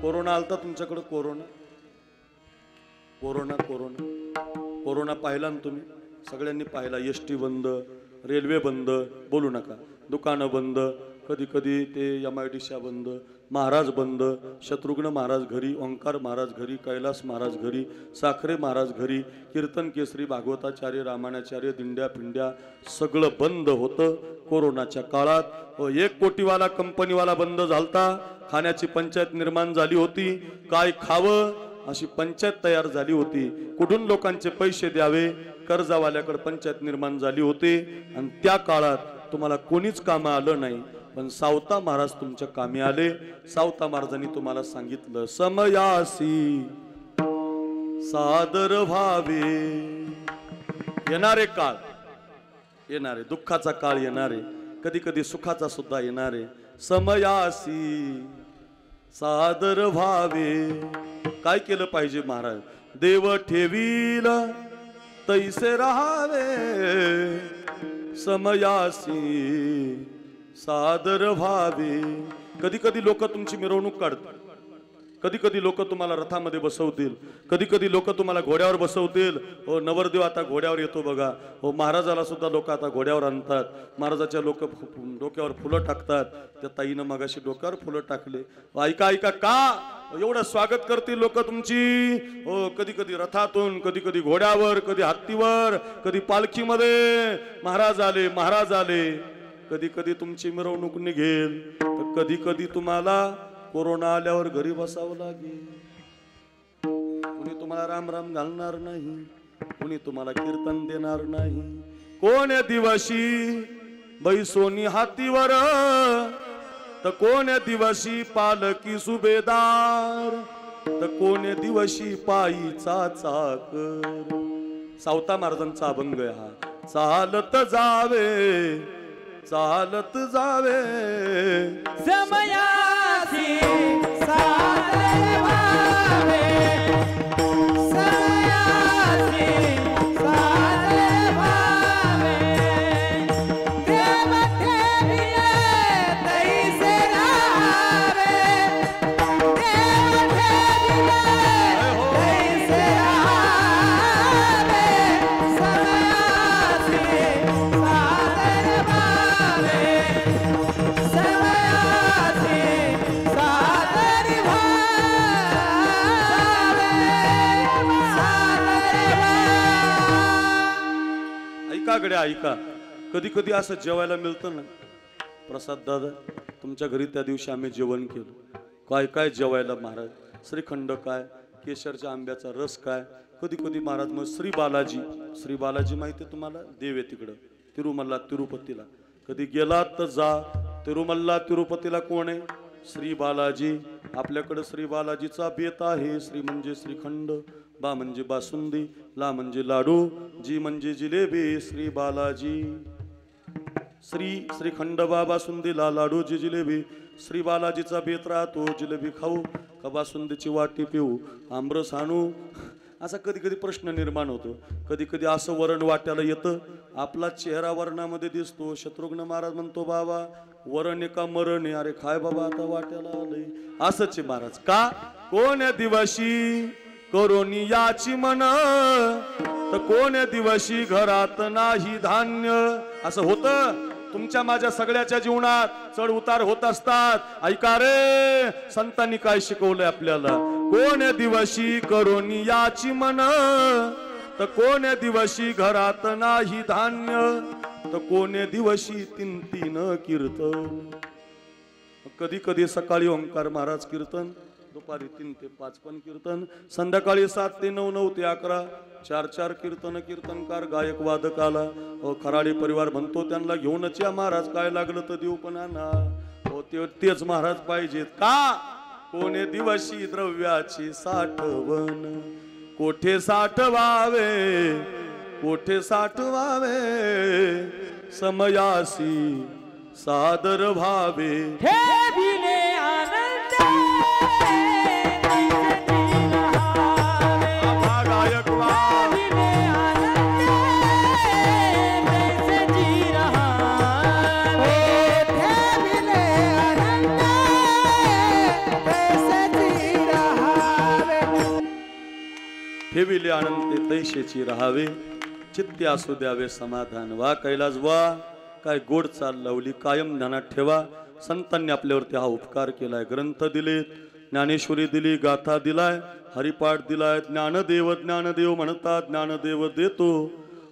[SPEAKER 1] कोरोना आलता तुमच्याकडे, कोरोना कोरोना कोरोना कोरोना पाहिला ना तुम्ही? सगळ्यांनी पाहिला. एसटी बंद, रेल्वे बंद, बोलू नका, दुकानं बंद, कधी कधी ते MIDC बंद, महाराज बंद, शत्रुघ्न महाराज घरी, ओंकार महाराज घरी, कैलास महाराज घरी, साखरे महाराज घरी, कीर्तन केसरी, भागवताचार्य, रामायणाचार्य, दिंड्या पिंड्या सगळं बंद होतं कोरोनाच्या काळात. 1 कोटीवाला कंपनीवाला बंद झालता. खाण्याची पंचायत निर्माण झाली होती. काय खावं अशी पंचायत तयार झाली होती. कुठून लोकांचे पैसे द्यावे, कर्जावाल्याकडे पंचायत निर्माण झाली होती. आणि त्या काळात तुम्हाला कोणीच कामं आलं नाही, पण सावता महाराज तुमच्या कामी आले. सावता महाराजांनी तुम्हाला सांगितलं, समयासी सादर व्हावे. येणारे काळ, येणारे दुःखाचा काळ येणारे, कधी कधी सुखाचा सुद्धा येणारे. समयासी सादर व्हावे. काय केलं पाहिजे महाराज? देव ठेवील तैसे राहावे. समयासी सादर व्हावे. कधी कधी लोक तुमची मिरवणूक काढतात, कधी कधी लोक तुम्हाला रथामध्ये बसवतील, कधी कधी लोक तुम्हाला घोड्यावर बसवतील. हो, नवरदेव आता घोड्यावर येतो बघा. हो, महाराजाला सुद्धा लोक आता घोड्यावर आणतात. महाराजाच्या लोक डोक्यावर फुलं टाकतात. त्या ताईनं मगाशी डोक्यावर फुलं टाकले. ऐका ऐका, का एवढं स्वागत करतील लोक तुमची. हो, कधी कधी रथातून, कधी कधी घोड्यावर, कधी हत्तीवर, कधी पालखीमध्ये महाराज आले, महाराज आले. कधी कधी तुमची मिरवणूक निघेल, तर कधी कधी तुम्हाला कोरोना आल्यावर घरी बसावं लागेल. कुणी तुम्हाला राम राम घालणार नाही, कुणी तुम्हाला कीर्तन देणार नाही. कोण दिवशी बैसोनी हातीवर, तर कोण दिवशी पालकी सुभेदार, तर कोण दिवशी पायीचा चाकर. सावता महाराजांचा अभंग हा. चालत जावे, चालत जावे.
[SPEAKER 2] समयासी सादर व्हावे. समयासी सादर व्हावे. देव ठेविले तैसे राहावे. देव ठेविले तैसे राहावे. समयासी सादर व्हावे. समयासी सादर
[SPEAKER 1] ऐका गड्या ऐका, कधी कधी असं जेवायला मिळतं ना. प्रसाद दादा, तुमच्या घरी त्या दिवशी आम्ही जेवण केलं. काय काय जेवायला महाराज. श्रीखंड काय, केशरच्या आंब्याचा रस काय. कधी कधी महाराज मग श्री बालाजी, श्री बालाजी माहिती आहे तुम्हाला? देव आहे तिकडं तिरुमल्ला, तिरुपतीला. कधी गेलात तर जा. तिरुमल्ला तिरुपतीला कोण आहे? श्री बालाजी. आपल्याकडे श्री बालाजीचा बेत आहे. श्री म्हणजे श्रीखंड, बा म्हणजे बासुंदी, ला म्हणजे लाडू, जी म्हणजे जिलेबी. श्री बालाजी. श्रीखंड, बा बासुंदी, ला लाडू, जी जिलेबी. श्री बालाजीचा बेत राहतो. जिलेबी खाऊ का बासुंदीची वाटी पिऊ, आमरस आणू, असा कधी कधी प्रश्न निर्माण होतो. कधी कधी असं वरण वाट्याला येतं, आपला चेहरा वरणामध्ये दिसतो. शत्रुघ्न महाराज म्हणतो, बाबा वरण आहे का मरण आहे? अरे खाय बाबा, आता वाट्याला आलंय. असंच आहे महाराज. का? कोण दिवशी करोनी याची मन, तर कोण दिवशी घरात नाही धान्य. असं होतं तुमच्या माझ्या सगळ्याच्या जीवनात. चढ उतार होत असतात. ऐका रे, संतांनी काय शिकवलंय आपल्याला. कोण दिवशी करोनी याची मन, तर कोण दिवशी घरात नाही धान्य, तर कोण दिवशी 3 कीर्तन. कधी कधी सकाळी ओंकार महाराज कीर्तन, दुपारी 3 ते 5 पण कीर्तन, संध्याकाळी 7 ते 9, 9 ते 11 4 कीर्तन, कीर्तनकार गायक वादक आला. खराडी परिवार म्हणतो त्यांना घेऊनच या महाराज, काय लागलं तर देऊ पण आणा. तेच महाराज पाहिजेत का? कोणे दिवशी द्रव्याची साठवण, कोठे साठवावे, कोठे साठवावे, समयासी सादर भावे.
[SPEAKER 2] ठेविले आनंद
[SPEAKER 1] गायक
[SPEAKER 2] ठेविले आनंद कैसे जी रहा है. ठेविले आनंद कैसे जी रहा है.
[SPEAKER 1] ठेविले आनंद ते तैशेची राहावे, चित्ते असू द्यावे समाधान. वा कैलास वा, काय गोड चाल लावली, कायम ध्यानात ठेवा. संतांनी आपल्यावरती हा उपकार केलाय. ग्रंथ दिले, ज्ञानेश्वरी दिली, गाथा दिलाय, हरिपाठ दिलाय. ज्ञानदेव ज्ञानदेव म्हणतात, ज्ञानदेव देतो.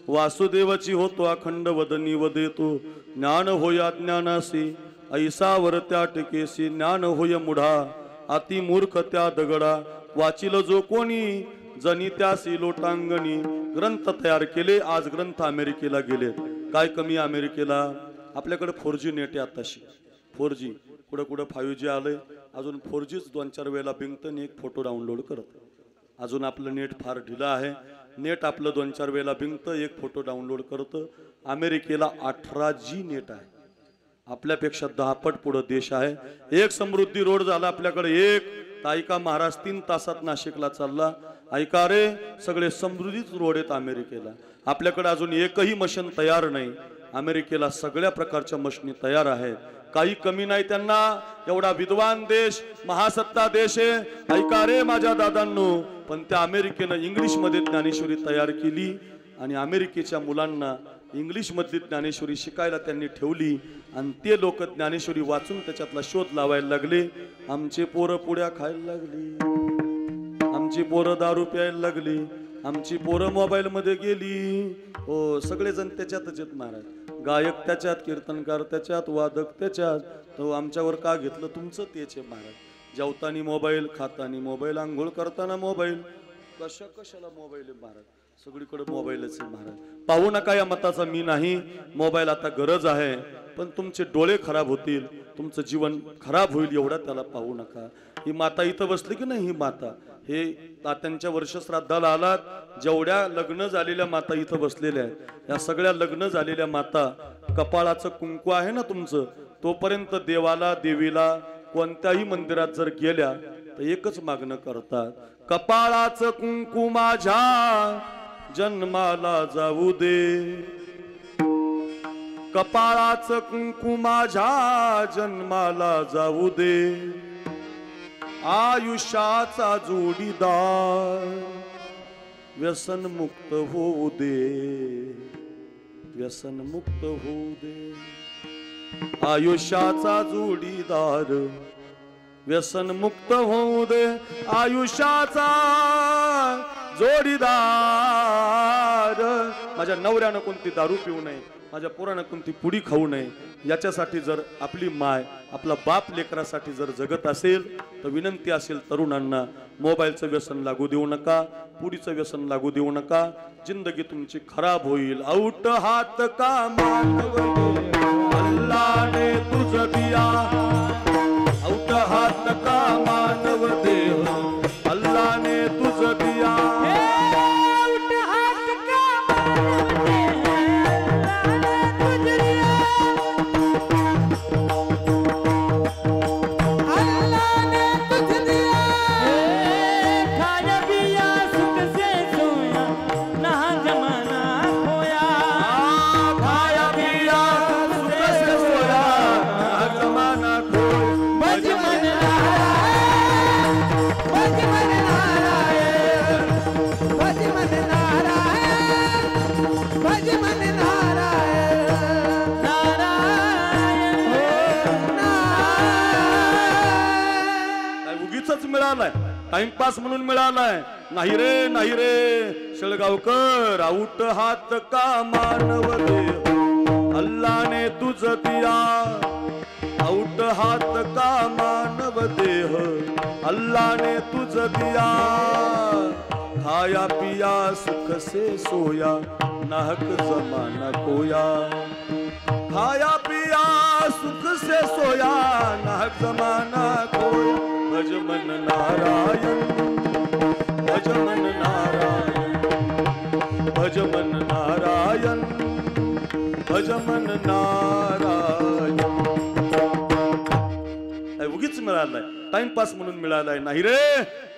[SPEAKER 1] वासुदेवाची होतो अखंड वदनी वदेतो. ज्ञान होया ज्ञानासी, ऐसावर त्या टिकेसी. ज्ञान होय मुढा, अति मूर्ख त्या दगडा. वाचिल जो कोणी, जनी त्यासी लोटांगणी. ग्रंथ तयार केले, आज ग्रंथ अमेरिकेला गेले. काय कमी अमेरिकेला? आपल्याकडे 4G नेट आहे आताशी. 4G कुठं कुठं 5G आलंय. अजून 4Gच 2-4 वेळेला बिंगतं, एक फोटो डाउनलोड करत. अजून आपलं नेट फार ढिलं आहे. नेट आपलं 2-4 वेळेला बिंगतं, एक फोटो डाउनलोड करतं. अमेरिकेला 18G नेट आहे. आपल्यापेक्षा 10 पट पुढं देश आहे. एक समृद्धी रोड झाला आपल्याकडे. एक ऐका, महाराज 3 तासात नाशिकला चालला. ऐका रे, सगळे समृद्धीच रोड आहेत अमेरिकेला. आपल्याकडे अजून एकही मशीन तयार नाही. अमेरिकेला सगळ्या प्रकारच्या मशीनी तयार आहेत. काही कमी नाही त्यांना. एवढा विद्वान देश, महासत्ता देश आहे. ऐका रे माझ्या दादांनो, पण त्या अमेरिकेनं इंग्लिश मध्ये ज्ञानेश्वरी तयार केली आणि अमेरिकेच्या मुलांना इंग्लिश मधली ज्ञानेश्वरी शिकायला त्यांनी ठेवली आणि ते लोक ज्ञानेश्वरी वाचून त्याच्यातला शोध लावायला लागले. आमचे पोरं पुड्या खायला लागली, आमची पोरं दारू प्यायला लागली, आमची पोरं मोबाईल मध्ये गेली. हो, सगळेजण त्याच्यातच येत महाराज. गायक त्याच्यात, कीर्तनकार त्याच्यात, वादक त्याच्यात. तो आमच्यावर का घेतलं? तुमचं तेच आहे महाराज. जेवताना मोबाईल, खाताना मोबाईल, आंघोळ करताना मोबाईल. कशाला मोबाईल आहे महाराज? सगळीकडे मोबाईलच आहे महाराज. पाहू नका या मताचा मी नाही. मोबाईल आता गरज आहे, पण तुमचे डोळे खराब होतील, तुमचं जीवन खराब होईल एवढा त्याला पाहू नका. ही माता इथं बसली की नाही, ही माता हे तात्यांच्या वर्षश्राद्धाला आलात. जेवढ्या लग्न झालेल्या माता इथं बसलेल्या आहेत, या सगळ्या लग्न झालेल्या माता, कपाळाचं कुंकू आहे ना तुमचं, तोपर्यंत देवाला, देवीला, कोणत्याही मंदिरात जर गेल्या तर एकच मागणं करतात, कपाळाचं कुंकू माझ्या जन्माला जाऊ दे. कपाळाचं कुंकू माझ्या जन्माला जाऊ दे. आयुष्याचा जोडीदार व्यसन मुक्त होऊ दे, व्यसन मुक्त होऊ दे. आयुष्याचा जोडीदार व्यसन मुक्त होऊ दे. आयुष्याचा जोडीदार. माझ्या नवऱ्यानं कोणती दारू पिऊ नये, माझ्या पोरानं कोणती पुडी खाऊ नये, याच्यासाठी जर आपली माय, आपला बाप लेकरासाठी जर जगत असेल तर विनंती असेल तरुणांना, मोबाईलचं व्यसन लागू देऊ नका, पुडीचं व्यसन लागू देऊ नका. जिंदगी तुमची खराब होईल. आउट हात का मानव अल्लाने तुझ दिया, आउट हात का मानव देह अल्लाने तुझ दिया. मिळालाय, टाइमपास म्हणून मिळालाय. नाही रे, नाही रे शेळगावकर. आउट हात का मानव देह अल्लाने तुझ दिया, आउट हात का मानव देह अल्लाह ने तुझ दिया खाया पिया सुख से सोया नाहक जमाना कोया खाया पिया सुख से सोया नाहक जमाना कोया भज मन नारायण भज मन नारायण भज मन नारायण भज मन नारायण उगीच मिळालाय टाइमपास म्हणून मिळालाय नाही रे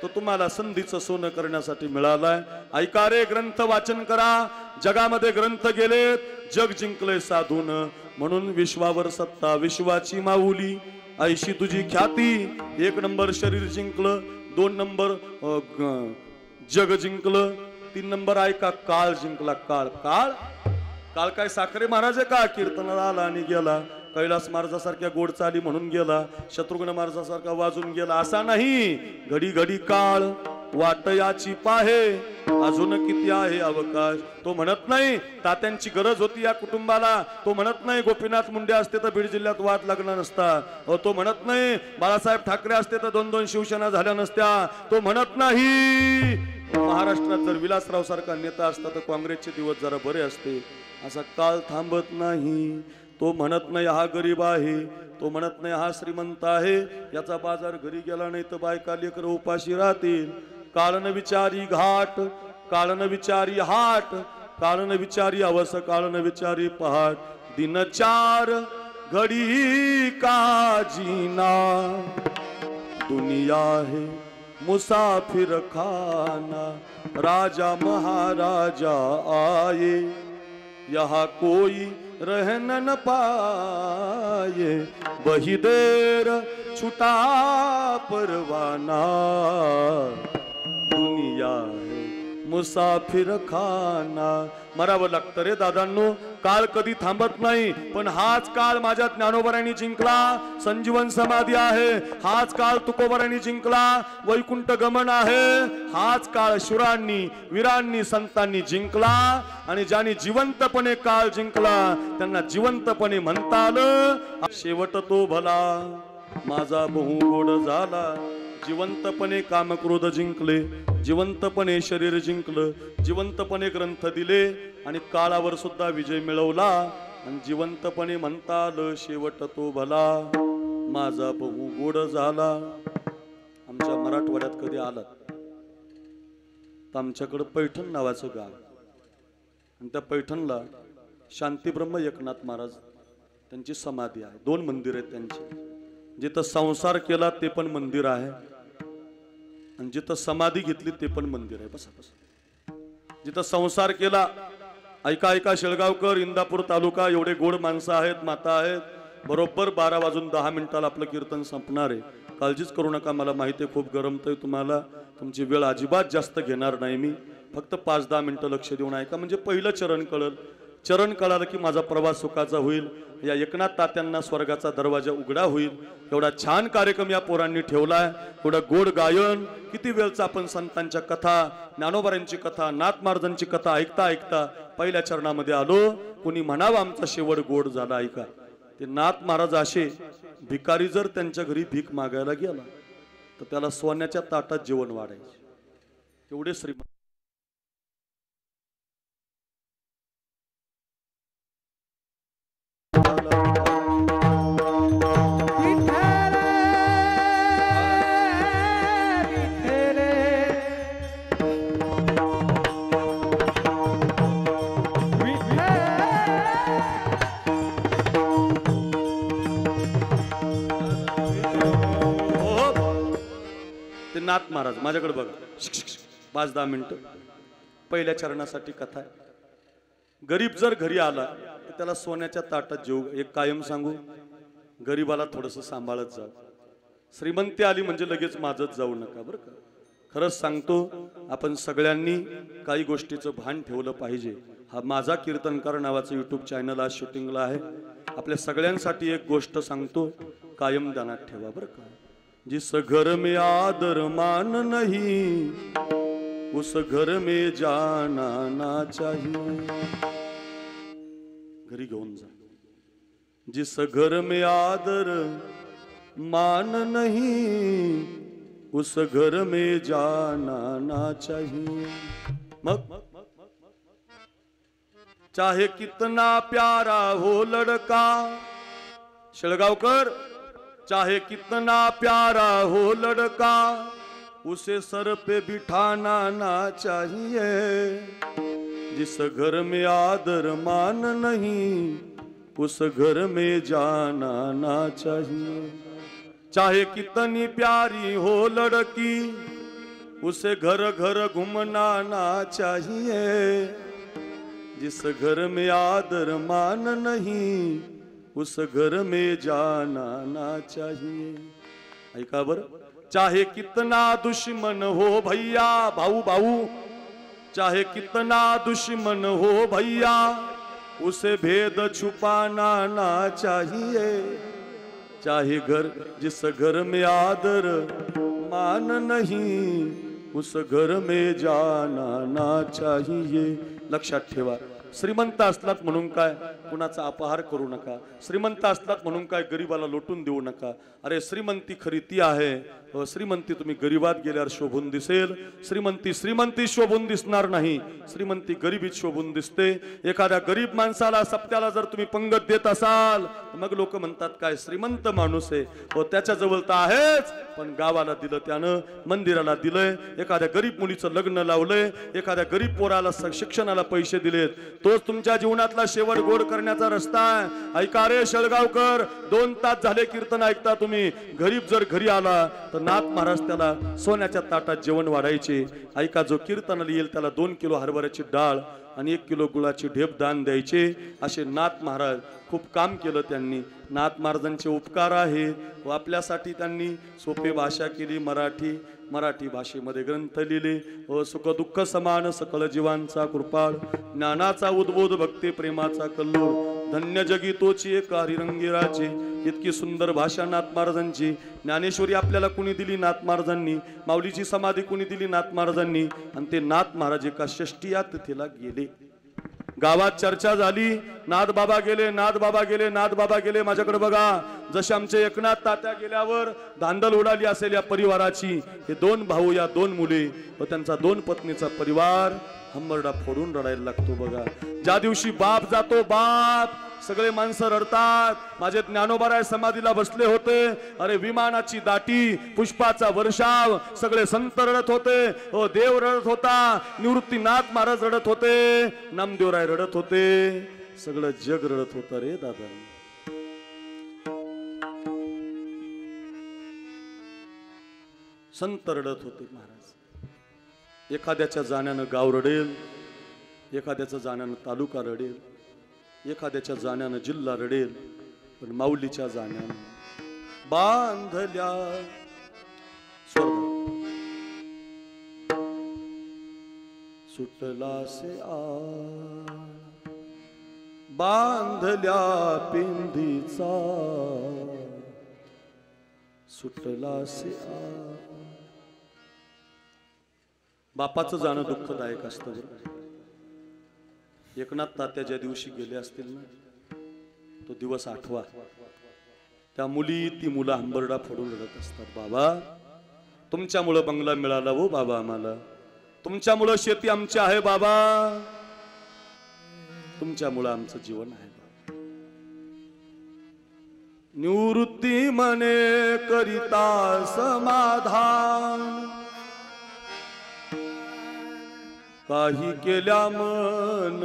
[SPEAKER 1] तो तुम्हाला संधीचं सोनं करण्यासाठी मिळालाय ऐका रे ग्रंथ वाचन करा जगामध्ये ग्रंथ गेलेत जग जिंकले साधून म्हणून विश्वावर सत्ता विश्वाची माऊली ऐशी तुझी ख्याती 1 नंबर शरीर जिंकलं 2 नंबर जग जिंकलं 3 नंबर ऐका काळ जिंकला काळ काळ काळ काय साखरे महाराज का कीर्तनाला आला आणि गेला कैलास महाराजासारख्या गोड चाली म्हणून गेला शत्रुघ्न महाराजासारखा वाजून गेला असा नाही घडी घडी काळ वाट याची पाहे अजून किती आहे अवकाश तो म्हणत नाही तात्यांची गरज होती या कुटुंबाला तो म्हणत नाही गोपीनाथ मुंडे असते तर बीड जिल्ह्यात वाद लागला नसता तो म्हणत नाही बाळासाहेब ठाकरे असते तर 2-2 शिवसेना झाल्या नसत्या तो म्हणत नाही महाराष्ट्रात जर विलासराव सारखा नेता असता तर काँग्रेसचे दिवस जरा बरे असते असा काळ थांबत नाही तो म्हणत नाही हा गरीब आहे तो म्हणत नाही हा श्रीमंत आहे याचा बाजार घरी गेला नाही तर बायका लेकर उपाशी राहतील काळन विचारी घाट काळन विचारी हाट काळन विचारी अवस काळन विचारी पहाट दिन 4 घडी का जीना दुनिया है मुसाफिर खाना राजा महाराजा आए यहाँ कोई रहन न पाए वही देर छुटा परवाना दुनिया है मुसाफिर खाना मरावं लागतं रे दादांनो काळ कधी थांबत नाही पण हाच काळ माझ्या ज्ञानोबरांनी जिंकला संजीवन समाधी आहे हाच काळ तुकोबरांनी जिंकला वैकुंठ गमन आहे हाच काळ शुरांनी वीरांनी संतांनी जिंकला आणि ज्यांनी जिवंतपणे काळ जिंकला त्यांना जिवंतपणे म्हणता आलं शेवट तो भला माझा बहु गोड झाला जिवंतपणे कामक्रोध जिंकले जिवंतपणे शरीर जिंकलं जिवंतपणे ग्रंथ दिले आणि काळावर सुद्धा विजय मिळवला आणि जिवंतपणे म्हणता आलं शेवट तो भला माझा बहु गोड झाला आमच्या मराठवाड्यात कधी आलात तर आमच्याकडे पैठण नावाचं गाव आणि त्या पैठणला शांतीब्रह्म एकनाथ महाराज त्यांची समाधी आहे 2 मंदिर आहेत त्यांची जिथं संसार केला ते पण मंदिर आहे आणि जिथं समाधी घेतली ते पण मंदिर आहे बसा बसा जिथं संसार केला ऐका ऐका शेळगावकर इंदापूर तालुका एवढे गोड माणसं आहेत माता आहेत बरोबर 12 वाजून 10 मिनिटाला आपलं कीर्तन संपणार आहे काळजीच करू नका मला माहिती आहे खूप गरमतंय तुम्हाला तुमची वेळ अजिबात जास्त घेणार नाही मी फक्त 5-10 मिनिटं लक्ष देऊन ऐका म्हणजे पहिलं चरण कळल चरण कळालं की माझा प्रवास सुखाचा होईल या एकनाथ तात्यांना स्वर्गाचा दरवाजा उघडा होईल एवढा छान कार्यक्रम या पोरांनी ठेवलाय एवढा गोड गायन किती वेळचा आपण संतांच्या कथा ज्ञानोबारांची कथा नाथ महाराजांची कथा ऐकता ऐकता पहिल्या चरणामध्ये आलो कोणी म्हणावं आमचा शेवट गोड झाला ऐका ते नाथ महाराज असे भिकारी जर त्यांच्या घरी भीक मागायला गेला तर त्याला सोन्याच्या ताटात जेवण वाढायचे एवढे श्रीमंत नाथ महाराज माझ्याकडे बघा 5-10 मिनिटं पहिल्या चरणासाठी कथा आहे गरीब जर घरी आला तर त्याला सोन्याच्या ताटात जेवू एक कायम सांगू गरीबाला थोडंसं सांभाळत जाऊ श्रीमंती आली म्हणजे लगेच माझत जाऊ नका बरं का खरंच सांगतो आपण सगळ्यांनी काही गोष्टीचं भान ठेवलं पाहिजे हा माझा कीर्तनकार नावाचं YouTube चॅनल आज शूटिंगला आहे आपल्या सगळ्यांसाठी एक गोष्ट सांगतो कायम ध्यानात ठेवा बरं का जिस घर में आदर मान नहीं उस घर में जाना ना चाहिए घरी घेऊन जा जिस घर में आदर मान नहीं उस घर में जाना ना चाहिए। मग चाहे कितना प्यारा हो लड़का, शेळगावकर, चाहे कितना प्यारा हो लड़का, उसे सर पे बिठाना ना चाहिए। जिस घर में आदर मान नहीं, उस घर में जाना ना चाहिए। चाहे कितनी प्यारी हो लड़की, उसे घर घर घूमना ना चाहिए। जिस घर में आदर मान नहीं, उस घर में जाना ना चाहिए। ऐका बर, चाहे कितना दुश्मन हो भैया, भाऊ भाऊ, चाहे कितना दुश्मन हो भैया, उसे भेद छुपाना ना चाहिए। चाहे घर, जिस घर में आदर मान नहीं, उस घर में जाना ना चाहिए। लक्षात ठेवा, श्रीमंत असलात म्हणून काय कुणाचा अपहार करू नका, श्रीमंत असलात म्हणून काय गरीबाला लोटून देऊ नका। अरे श्रीमंती खरी ती आहे, श्रीमंती तुम्ही गरीबात गेल्यावर शोभून दिसेल, श्रीमंती श्रीमंती शोभून दिसणार नाही, श्रीमंती गरिबीत शोभून दिसते। एखाद्या गरीब माणसाला सप्त्याला जर तुम्ही पंगत देत असाल, मग लोक म्हणतात काय श्रीमंत माणूस आहे, हो त्याच्या जवळ तर आहेच, पण गावाला दिलं त्यानं, मंदिराला दिलंय, एखाद्या गरीब मुलीचं लग्न लावलंय, एखाद्या गरीब पोराला शिक्षणाला पैसे दिलेत, तोच तुमच्या जीवनातला शेवट गोड करण्याचा रस्ता आहे। ऐका रे शेळगावकर, 2 तास झाले कीर्तन ऐकता तुम्ही, गरीब जर घरी आला तर नाथ महाराज त्याला सोन्याच्या ताटात जेवण वाढायचे। ऐका, जो कीर्तनाला येईल त्याला 2 किलो हरभऱ्याची डाळ आणि 1 किलो गुळाची ढेप दान द्यायचे। असे नाथ महाराज खूप काम केलं त्यांनी। नाथ महाराजांचे उपकार आहे व आपल्यासाठी त्यांनी सोपी भाषा केली, मराठी भाषेमध्ये ग्रंथ लिहिले व सुख दुःख समान सकळ जीवांचा कृपाळ, ज्ञानाचा उद्बोध भक्ती प्रेमाचा कल्लोळ, धन्य जगी तोची एक हरिरंगीराचे। इतकी सुंदर भाषा नाथ महाराजांची। ज्ञानेश्वरी आपल्याला कुणी दिली? नाथ महाराजांनी। माऊलीची समाधी कुणी दिली? नाथ महाराजांनी। आणि ते नाथ महाराज एका षष्ठीया तिथीला गेले। गावात चर्चा झाली, नाथ बाबा गेले, नाथ बाबा गेले, नाथ बाबा गेले। माझ्याकडे बघा, जसे आमचे एकनाथ तात्या गेल्यावर धांदल उडाली असेल या परिवाराची, हे 2 भाऊ, या 2 मुले व त्यांचा 2 पत्नीचा परिवार हंबरडा फोडून रडायला लागतो बघा। ज्या दिवशी बाप जातो, बाप, सगळे माणसं रडतात। माझे ज्ञानोबाराय समाधीला बसले होते, अरे विमानाची दाटी, पुष्पाचा वर्षाव, सगळे संत रडत होते, हो देव रडत होता, निवृत्तीनाथ महाराज रडत होते, नामदेवराय रडत होते, सगळं जग रडत होतं रे दादा। संत रडत होते महाराज। एखाद्याच्या जाण्यानं गाव रडेल, एखाद्याच्या जाण्यानं तालुका रडेल, एखाद्याच्या जाण्यानं जिल्हा रडेल, पण माऊलीच्या जाण्यानं बांधल्या सुटला से आ, बांधल्या पिंडीचा सुटला से आ। बापाचं जाणं दुःखदायक असतं। एकनाथ तात्या ज्या दिवशी गेले असतील ना, तो दिवस आठवा। त्या मुली, ती मुलं हंबरडा फोडून रडत असतात, बाबा तुमच्यामुळं बंगला मिळाला हो बाबा आम्हाला, तुमच्यामुळं शेती आमची आहे बाबा, तुमच्यामुळं आमचं जीवन आहे बाबा। निवृत्ती मने करिता समाधान, काही केल्या मन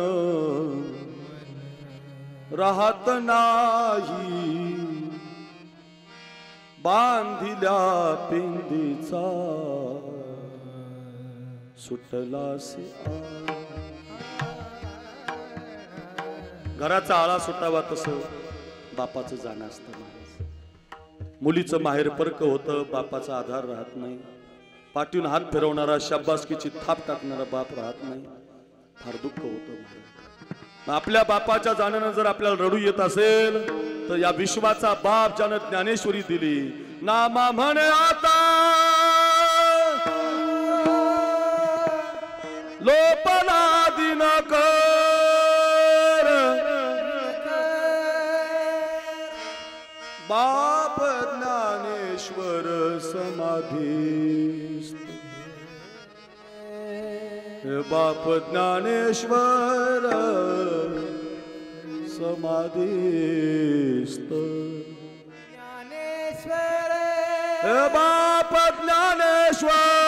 [SPEAKER 1] राहत नाही, बांधिल्या पिंडीचा सुटला से आ। घराचा आळा सुटावा तसं बापाचं जाणं असतं महाराज। मुलीचं माहेर परक होतं, बापाचा आधार राहत नाही, पाठीवून हात फिरवणारा, शाबासकीची थाप टाकणारा बाप राहत नाही, फार दुःख होतं महाराज। आपल्या बापाच्या जाण्यानं जर आपल्याला रडू येत असेल तर या विश्वाचा बाप ज्यानं ज्ञानेश्वरी दिली, नामा म्हणे आता लोपला दिनकर, बाप ज्ञानेश्वर समाधी हे बाप ज्ञानेश्वर समाधीस्थ
[SPEAKER 2] ज्ञानेश्वर
[SPEAKER 1] हे बाप ज्ञानेश्वर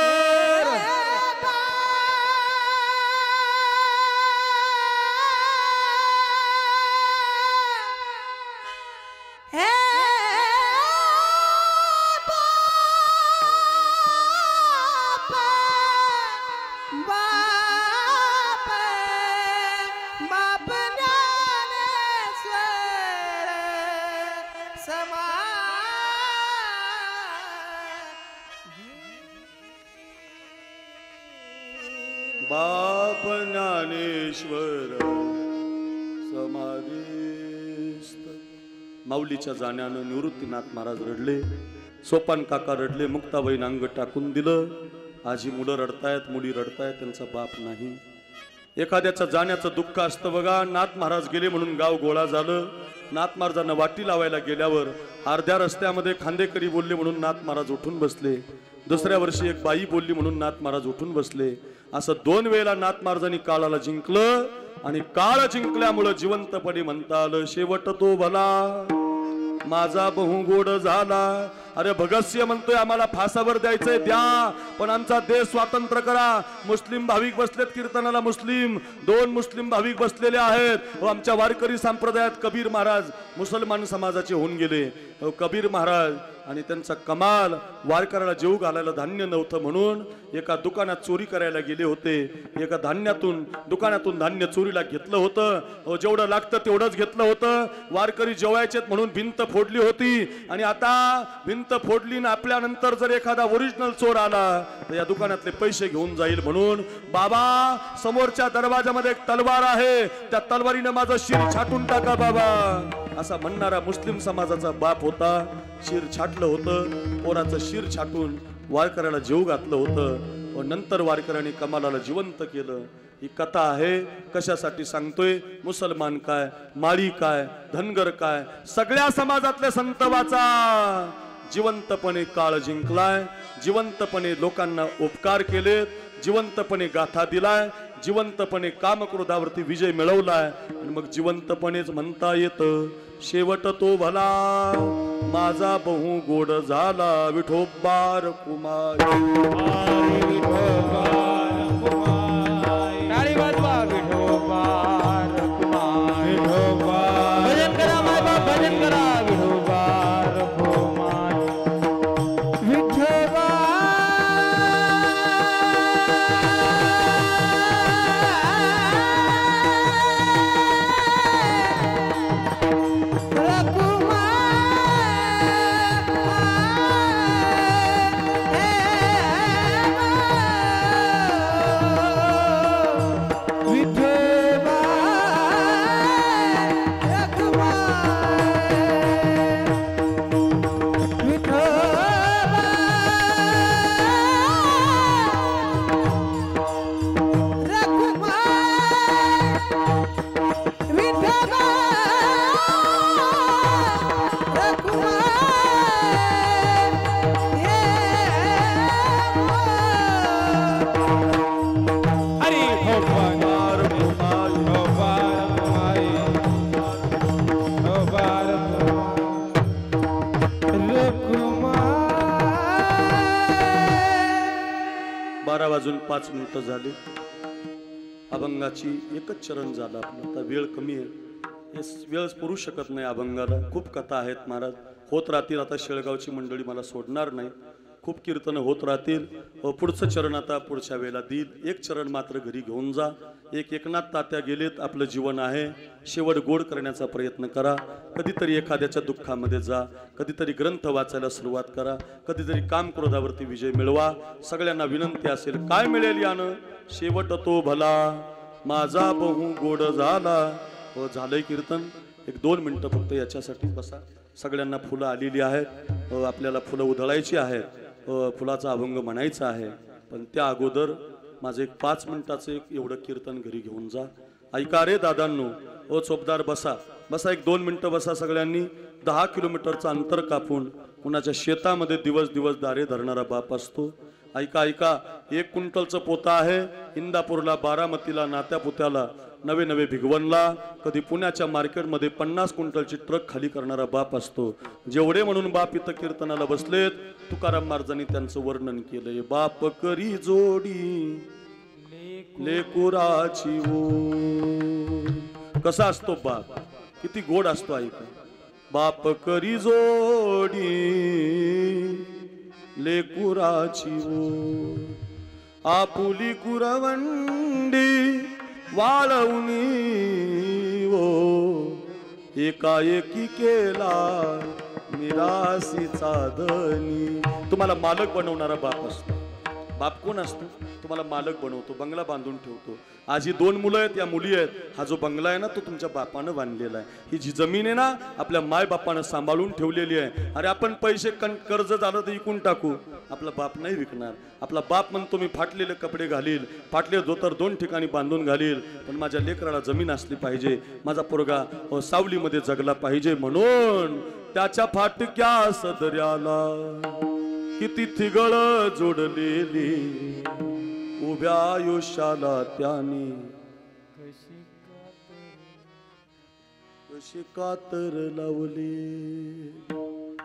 [SPEAKER 1] बाप ज्ञानेश्वर समाधीस्थ. माऊलीच्या जाण्यानं निवृत्तीनाथ महाराज रडले, सोपान काका रडले, मुक्ताबाईन अंग टाकून दिलं. आजी मुलं रडतायत, मुली रडतायत, त्यांचा बाप नाही. एखाद्याचं जाण्याचं दुःख असतं बघा. नाथ महाराज गेले म्हणून गाव गोळा झालं. नाथ महाराजांना वाटी लावायला गेल्यावर अर्ध्या रस्त्यामध्ये खांदेकरी बोलले म्हणून नाथ महाराज उठून बसले. दुसऱ्या वर्षी एक बाई बोलली म्हणून नाथ महाराज उठून बसले. असं 2 वेळेला नाथ महाराजांनी काळाला जिंकलं आणि काळ जिंकल्यामुळं जिवंतपणे म्हणता आलं, शेवट तो भला माझा बहु गोड झाला. अरे भगतसिंह म्हणतोय आम्हाला फासावर द्यायचंय द्या, पण आमचा देश स्वातंत्र्य करा. मुस्लिम भाविक बसलेत कीर्तनाला, 2 मुस्लिम भाविक बसलेले आहेत. आमच्या वारकरी संप्रदायात कबीर महाराज मुसलमान समाजाचे होऊन गेले. कबीर महाराज आणि त्यांचा कमाल, वारकऱ्याला जेवू घालायला धान्य नव्हतं म्हणून एका दुकानात चोरी करायला गेले होते. एका दुकानातून धान्य चोरीला घेतलं होतं. जेवढं लागतं तेवढंच घेतलं होतं. वारकरी जेवायचेत म्हणून भिंत फोडली होती आणि आता भिंत फोडली ना आपल्यानंतर जर एखादा ओरिजिनल चोर आला तर या दुकानातले पैसे घेऊन जाईल म्हणून बाबा समोरच्या दरवाजामध्ये एक तलवार आहे, त्या तलवारीनं माझं शिर छाटून टाका बाबा, असा म्हणणारा मुस्लिम समाजाचा बाप होता. शिर छाटलं होतं, पोराचं शिर छाटून वारकऱ्याला जेवू घातलं होतं व नंतर वारकऱ्याने कमालाला जिवंत केलं. ही कथा आहे. कशासाठी सांगतोय? मुसलमान काय, माळी काय, धनगर काय, सगळ्या समाजातले संत वाचा. जिवंतपणे काळ जिंकलाय, जिवंतपणे लोकांना उपकार केलेत, जिवंतपणे गाथा दिलाय, जिवंतपणे कामक्रोधावरती विजय मिळवलाय आणि मग जिवंतपणेच म्हणता येतं, शेवट तो भला माझा बहु गोड झाला. विठोबार कुमार
[SPEAKER 2] टाळी वाजवा विठोबार कुमार. भजन करा माय बाप, भजन करा विठोबार कुमार. विठोबा
[SPEAKER 1] वाजून 5 मिनिटं झाली. अभंगाची एकच चरण झालं आपलं. आता वेळ कमी आहे, हे वेळ पुरू शकत नाही अभंगाला. खूप कथा आहेत महाराज, होत राहतील. आता शेळगावची मंडळी मला सोडणार नाही, खूप कीर्तन होत राहतील. पुढचं चरण आता पुढच्या वेळेला देईल. एक चरण मात्र घरी घेऊन जा. एकनाथ तात्या गेलेत, आपलं जीवन आहे, शेवट गोड करण्याचा प्रयत्न करा. कधीतरी एखाद्याच्या दुःखामध्ये जा, कधीतरी ग्रंथ वाचायला सुरुवात करा, कधीतरी काम क्रोधावरती विजय मिळवा. सगळ्यांना विनंती असेल, काय मिळेल यानं? शेवट तो भला माझा बहु गोड झाला. झालंय कीर्तन. 1-2 मिनिटं फक्त याच्यासाठी बसा. सगळ्यांना फुलं आलेली आहेत, आपल्याला फुलं उधळायची आहेत, फुलाचा अभंग म्हणायचा आहे. पण त्या अगोदर माझं 5 मिनिटाचं एवढं कीर्तन घरी घेऊन जा. ऐका रे दादांनो, ओ चोपदार बसा, 1-2 मिनिटं बसा. सगळ्यांनी 10 किलोमीटरचं अंतर कापून कुणाच्या शेतामध्ये दिवस दारे धरणारा बाप असतो. ऐका ऐका, 1 क्विंटलचं पोतं आहे. इंदापूरला, बारामतीला, नात्या पुत्याला, नवे नवे भिगवणला, कधी पुण्याच्या मार्केटमध्ये 50 क्विंटलची ट्रक खाली करणारा बाप असतो. जेवढे म्हणून बाप इथं कीर्तनाला बसलेत, तुकाराम महाराजांनी त्यांचं वर्णन केलंय. बाप करी जोडी लेकुराची ओ. कसा असतो बाप, किती गोड असतो ऐका. बाप करी जोडी लेकुराची ओ, आपुली कुरवंडी वाळवणी ओ, एकाएकी केला निराशीचा धनी. तुम्हाला मालक बनवणारा बाप असतो. बाप कोण असतो? तुम्हाला मालक बनवतो, बंगला बांधून ठेवतो. आज ही 2 मुलं आहेत, या मुली आहेत. हा जो बंगला आहे ना, तो तुमच्या बापानं बांधलेला आहे. ही जी जमीन आहे ना, आपल्या माय बापानं सांभाळून ठेवलेली आहे. अरे आपण पैसे कर्ज झालं तर विकून टाकू, आपला बाप नाही विकणार. आपला बाप म्हणतो मी फाटलेले कपडे घालील, फाटले धोतर 2 ठिकाणी बांधून घालील, पण माझ्या लेकराला जमीन असली पाहिजे, माझा पोरगा सावलीमध्ये जगला पाहिजे. म्हणून त्याच्या फाटक्या सदऱ्याला किती थिगळ जोडलेली, उभ्या आयुष्याला त्याने कशी कातर लावली.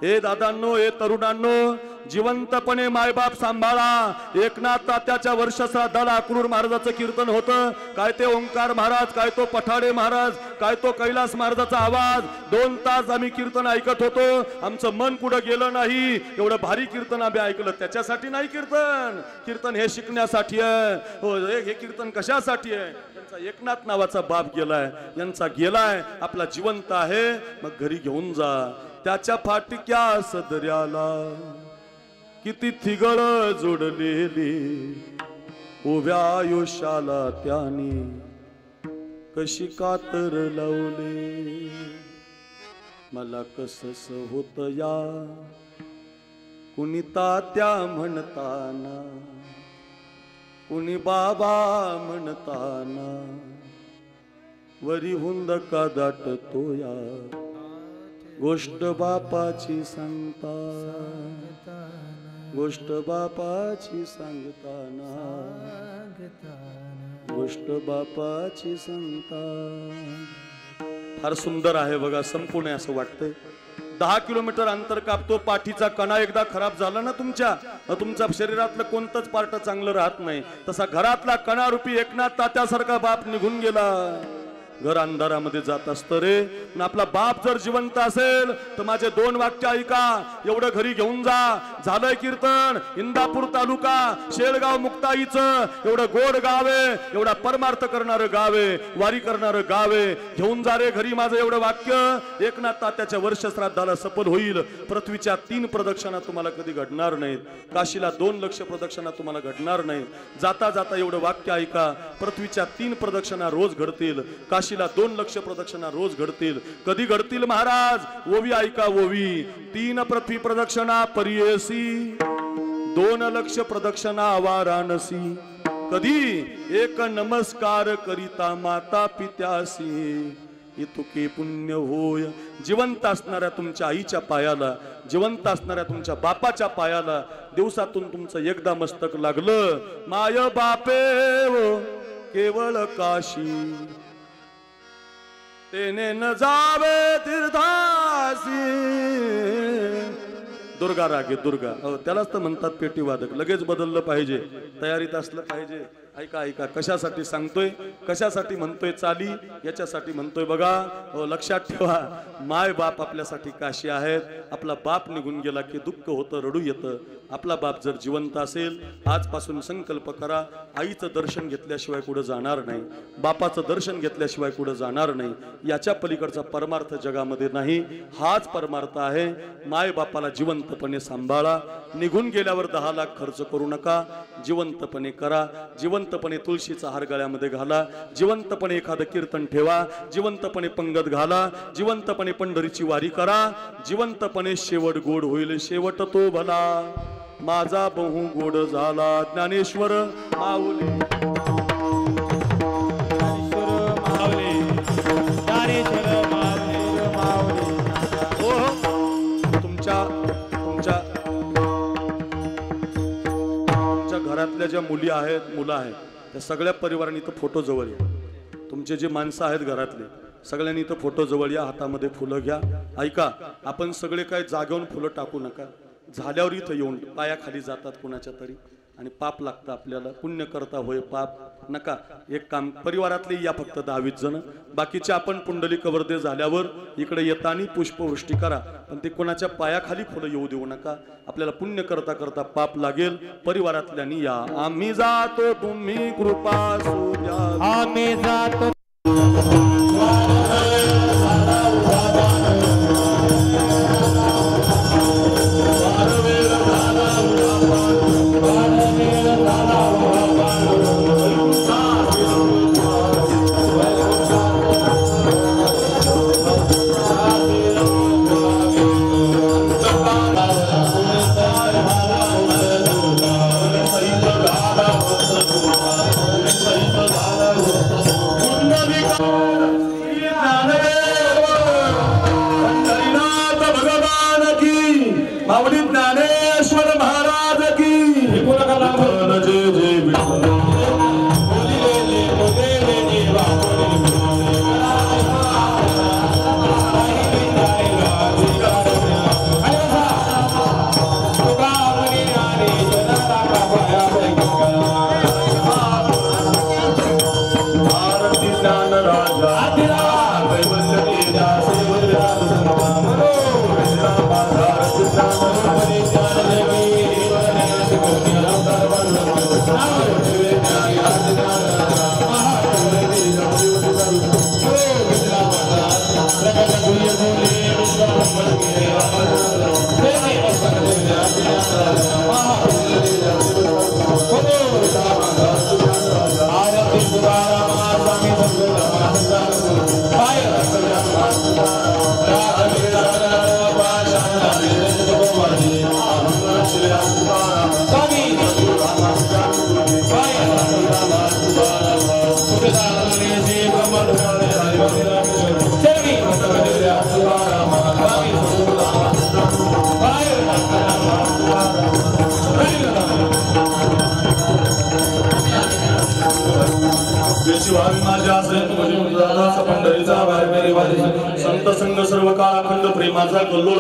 [SPEAKER 1] हे दादांनो, हे तरुणांनो, जिवंतपणे मायबाप सांभाळा. एकनाथ तात्याच्या वर्षश्राद्धाला अक्रूर महाराजाचं कीर्तन होतं. काय ते ओंकार महाराज, काय तो पठाडे महाराज, काय तो कैलास महाराजाचा आवाज. 2 तास आम्ही कीर्तन ऐकत होतो. आमचं मन कुठं गेलं नाही. एवढं भारी कीर्तन आम्ही ऐकलं. त्याच्यासाठी नाही कीर्तन. कीर्तन हे शिकण्यासाठी आहे. हो, हे कीर्तन कशासाठी आहे? त्यांचा एकनाथ नावाचा बाप गेलाय, यांचा गेलाय, आपला जिवंत आहे. मग घरी घेऊन जा. त्याच्या फाटक्या सदऱ्याला किती थिगळ जोडलेली, उभ्या आयुष्याला त्याने कशी कातर लावली. मला कसस होत या कुणी तात्या म्हणताना, कुणी बाबा म्हणताना, वरी हुंदका दाटतो या गोष्ट बापाची सांगता, गोष्ट बापाची सांगताना, गोष्ट बापाची सांगता. फार सुंदर आहे बघा, संपूर्ण असं वाटतंय. 10 किलोमीटर अंतर कापतो. पाठीचा कणा एकदा खराब झाला ना तुमच्या शरीरातलं कोणतंच पार्ट चांगलं राहत नाही. तसा घरातला कणा रूपी एकनाथ तात्यासारखा बाप निघून गेला. घर अंधारामध्ये जात असतं रे. पण आपला बाप जर जिवंत असेल तर माझे 2 वाक्य ऐका. एवढं घरी घेऊन जा. झालंय कीर्तन. इंदापूर तालुका, शेळगाव मुक्ताईचं एवढं गोड गाव आहे, एवढा परमार्थ करणारं गाव आहे, वारी करणारं गाव आहे. घेऊन जा रे घरी माझं एवढं वाक्य. एकनाथ तात्याच्या वर्षश्राद्धाला सफल होईल. पृथ्वीच्या 3 प्रदक्षिणा तुम्हाला कधी घडणार नाहीत. काशीला 2 लक्ष प्रदक्षिणा तुम्हाला घडणार नाहीत. जाता जाता एवढं वाक्य ऐका. पृथ्वीच्या 3 प्रदक्षिणा रोज घडतील. काशीला 2 लक्ष प्रदक्षिणा रोज घडतील. कधी घडतील महाराज? ओवी ऐका, ओवी. 3 पृथ्वी प्रदक्षिणा परियसी, 2 लक्ष प्रदक्षिणा वाराणसी. कधी? 1 नमस्कार करिता माता पित्यासी, इतुके पुण्य होय. जिवंत असणाऱ्या तुमच्या आईच्या पायाला, जिवंत असणाऱ्या तुमच्या बापाच्या पायाला दिवसातून तुमचं एकदा मस्तक लागलं. माय बापे वो केवळ काशी, तेने न जावे तीर्थासी. दुर्गा रागे दुर्गा, त्यालाच तर म्हणतात पेटी वादक. लगेच बदललं पाहिजे, तयारीत असलं पाहिजे. ऐका ऐका, कशासाठी सांगतोय, कशासाठी म्हणतोय चाली, याच्यासाठी म्हणतोय बघा. लक्षात ठेवा, माय बाप आपल्यासाठी काशी आहेत. आपला बाप निघून गेला की दुःख होतं, रडू येतं. आपला बाप जर जिवंत असेल, आजपासून संकल्प करा, आईचं दर्शन घेतल्याशिवाय कुठं जाणार नाही, बापाचं दर्शन घेतल्याशिवाय कुठं जाणार नाही. याच्या पलीकडचा परमार्थ जगामध्ये नाही. हाच परमार्थ आहे. माय बापाला जिवंतपणे सांभाळा. निघून गेल्यावर 10 लाख खर्च करू नका. जिवंतपणे करा. जिवंतपणे तुळशीचा हार गळ्यामध्ये घाला. जिवंतपणे एखादं कीर्तन ठेवा. जिवंतपणे पंगत घाला. जिवंतपणे पंढरीची वारी करा. जिवंतपणे शेवट गोड होईल. शेवट तो भला माझा बहु गोड झाला. ज्ञानेश्वर माऊली,
[SPEAKER 2] ज्ञानेश्वर माऊली.
[SPEAKER 1] तुमच्या ज्या मुली आहेत मुलं आहेत त्या सगळ्या परिवारांनी इथं फोटो जवळ या. तुमचे जे माणसं आहेत घरातले सगळ्यांनी इथं फोटो जवळ या. हातामध्ये फुलं घ्या. ऐका, आपण सगळे काय जागेवरून फुलं टाकू नका. झाल्यावर इथं येऊन पायाखाली जातात कुणाच्या तरी आणि पाप लागतं आपल्याला. पुण्य करता होय पाप नका. एक काम, परिवारातले या फक्त 10-20 जण, बाकीचे आपण पुंडलिक वर्धे झाल्यावर इकडे येताना पुष्पवृष्टी करा, पण ते कोणाच्या पायाखाली फुलं येऊ देऊ नका. आपल्याला पुण्य करता करता पाप लागेल. परिवारातल्यानी या. आम्ही जातो तुम्ही कृपा असू द्या.
[SPEAKER 2] आम्ही जातो
[SPEAKER 3] माऊली ज्ञानेश्वर महाराज की. जय जय विठ्ठल. संत संग सर्व काळ अखंड प्रेमाचा कल्लोळ.